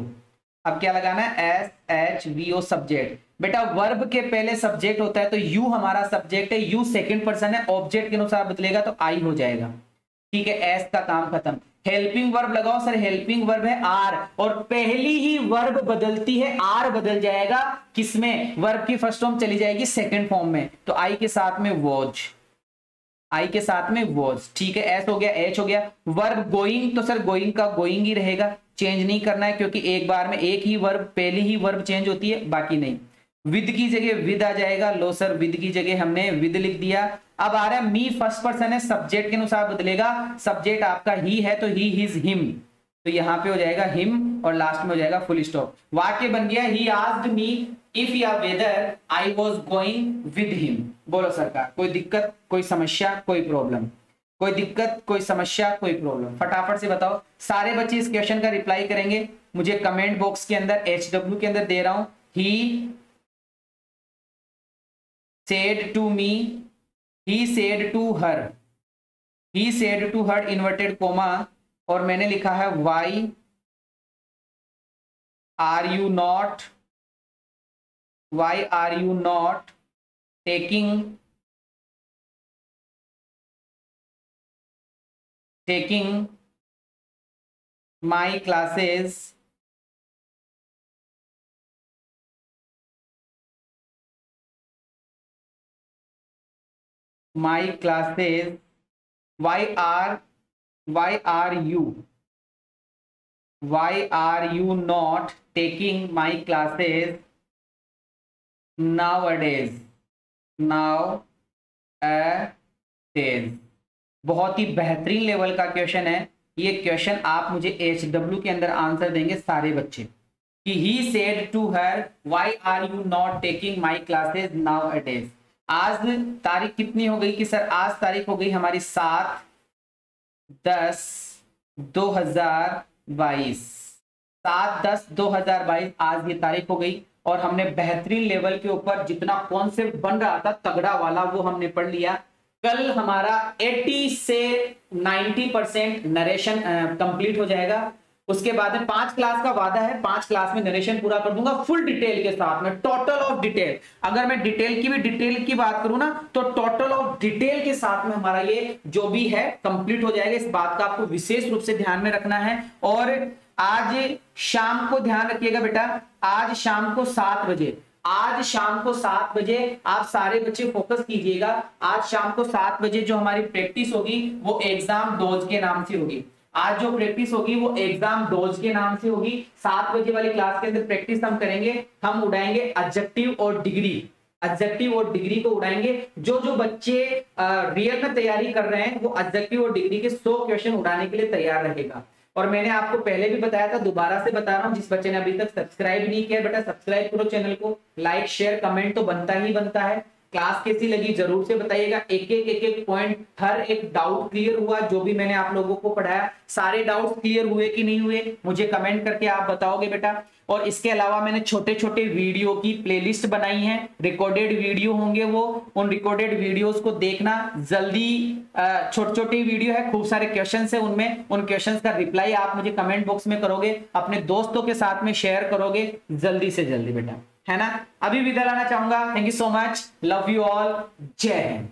अब क्या लगाना है, SHVO सब्जेक्ट। बेटा वर्ब के पहले सब्जेक्ट होता है तो यू हमारा सब्जेक्ट है, यू सेकंड पर्सन है, ऑब्जेक्ट के अनुसार बदलेगा तो आई हो जाएगा। ठीक है, एस का काम खत्म। हेल्पिंग वर्ब लगाओ सर, हेल्पिंग वर्ब है आर, और पहली ही वर्ब बदलती है, आर बदल जाएगा किसमें, वर्ब की फर्स्ट फॉर्म चली जाएगी सेकंड फॉर्म में, तो आई के साथ में वॉज, आई के साथ में वॉज। ठीक है, एस हो गया, एच हो गया। वर्ब गोइंग, तो सर गोइंग का गोइंग ही रहेगा, चेंज नहीं करना है क्योंकि एक बार में एक ही वर्ब, पहली ही वर्ब चेंज होती है, बाकी नहीं। विद की जगह विद आ जाएगा, लो सर विद की जगह हमने विद लिख दिया। अब आ रहा है मी, फर्स्ट पर्सन है, सब्जेक्ट के अनुसार बदलेगा, सब्जेक्ट आपका ही है तो ही, हिज, हिम, तो यहाँ पे हो जाएगा हिम और लास्ट में हो जाएगा फुल स्टॉप। वाक्य बन गया ही आस्क्ड मी इफ या whether I was going with him. बोलो सरकार, कोई दिक्कत, कोई समस्या, कोई प्रॉब्लम, कोई दिक्कत, कोई समस्या, कोई प्रॉब्लम, फटाफट से बताओ। सारे बच्चे इस क्वेश्चन का रिप्लाई करेंगे, मुझे कमेंट बॉक्स के अंदर HW के अंदर दे रहा हूं, ही said to me, he said to her, he said to her inverted coma, और मैंने लिखा है why are you not, why are you not taking my classes, my classes, why are you not taking my classes nowadays? बहुत ही बेहतरीन level का question है ये question. आप मुझे HW के अंदर आंसर देंगे सारे बच्चे कि he said to her why are you not taking my classes nowadays। आज तारीख कितनी हो गई कि सर आज तारीख हो गई हमारी 7/10/2022, 7/10/2022 आज ये तारीख हो गई, और हमने बेहतरीन लेवल के ऊपर जितना कॉन्सेप्ट बन रहा था तगड़ा वाला वो हमने पढ़ लिया। कल हमारा 80 से 90% नरेशन कंप्लीट हो जाएगा। उसके बाद में 5 क्लास का वादा है, 5 क्लास में नरेशन पूरा कर दूंगा फुल डिटेल के साथ में, टोटल ऑफ डिटेल। अगर मैं डिटेल की बात करूं ना तो टोटल ऑफ डिटेल के साथ में हमारा ये जो भी है कंप्लीट हो जाएगा। इस बात का आपको विशेष रूप से ध्यान में रखना है। और आज शाम को ध्यान रखिएगा बेटा, आज शाम को 7 बजे, आज शाम को 7 बजे आप सारे बच्चे फोकस कीजिएगा। आज शाम को 7 बजे जो हमारी प्रैक्टिस होगी वो एग्जाम डोज के नाम से होगी। आज जो प्रैक्टिस होगी वो एग्जाम डोज के नाम से होगी। 7 बजे वाली क्लास के अंदर प्रैक्टिस हम करेंगे, हम उड़ाएंगे एडजेक्टिव और डिग्री, एडजेक्टिव और डिग्री को उड़ाएंगे। जो जो बच्चे रियल में तैयारी कर रहे हैं वो एडजेक्टिव और डिग्री के 100 क्वेश्चन उड़ाने के लिए तैयार रहेगा। और मैंने आपको पहले भी बताया था, दोबारा से बता रहा हूं, जिस बच्चे ने अभी तक सब्सक्राइब नहीं किया बेटा सब्सक्राइब करो चैनल को, लाइक शेयर कमेंट तो बनता ही बनता है। क्लास कैसी लगी जरूर से बताइएगा, एक एक पॉइंट, हर एक डाउट क्लियर हुआ जो भी मैंने आप लोगों को पढ़ाया, सारे डाउट क्लियर हुए कि नहीं हुए मुझे कमेंट करके आप बताओगे बेटा। और इसके अलावा मैंने छोटे छोटे वीडियो की प्लेलिस्ट बनाई है, रिकॉर्डेड वीडियो होंगे वो, उन रिकॉर्डेड वीडियोस को देखना जल्दी। छोटे छोटे वीडियो है, खूब सारे क्वेश्चंस है उनमें, उन क्वेश्चंस का रिप्लाई आप मुझे कमेंट बॉक्स में करोगे, अपने दोस्तों के साथ में शेयर करोगे जल्दी से जल्दी बेटा, है ना। अभी विदा लेना चाहूंगा, thank you so much, love you all, जय हिंद।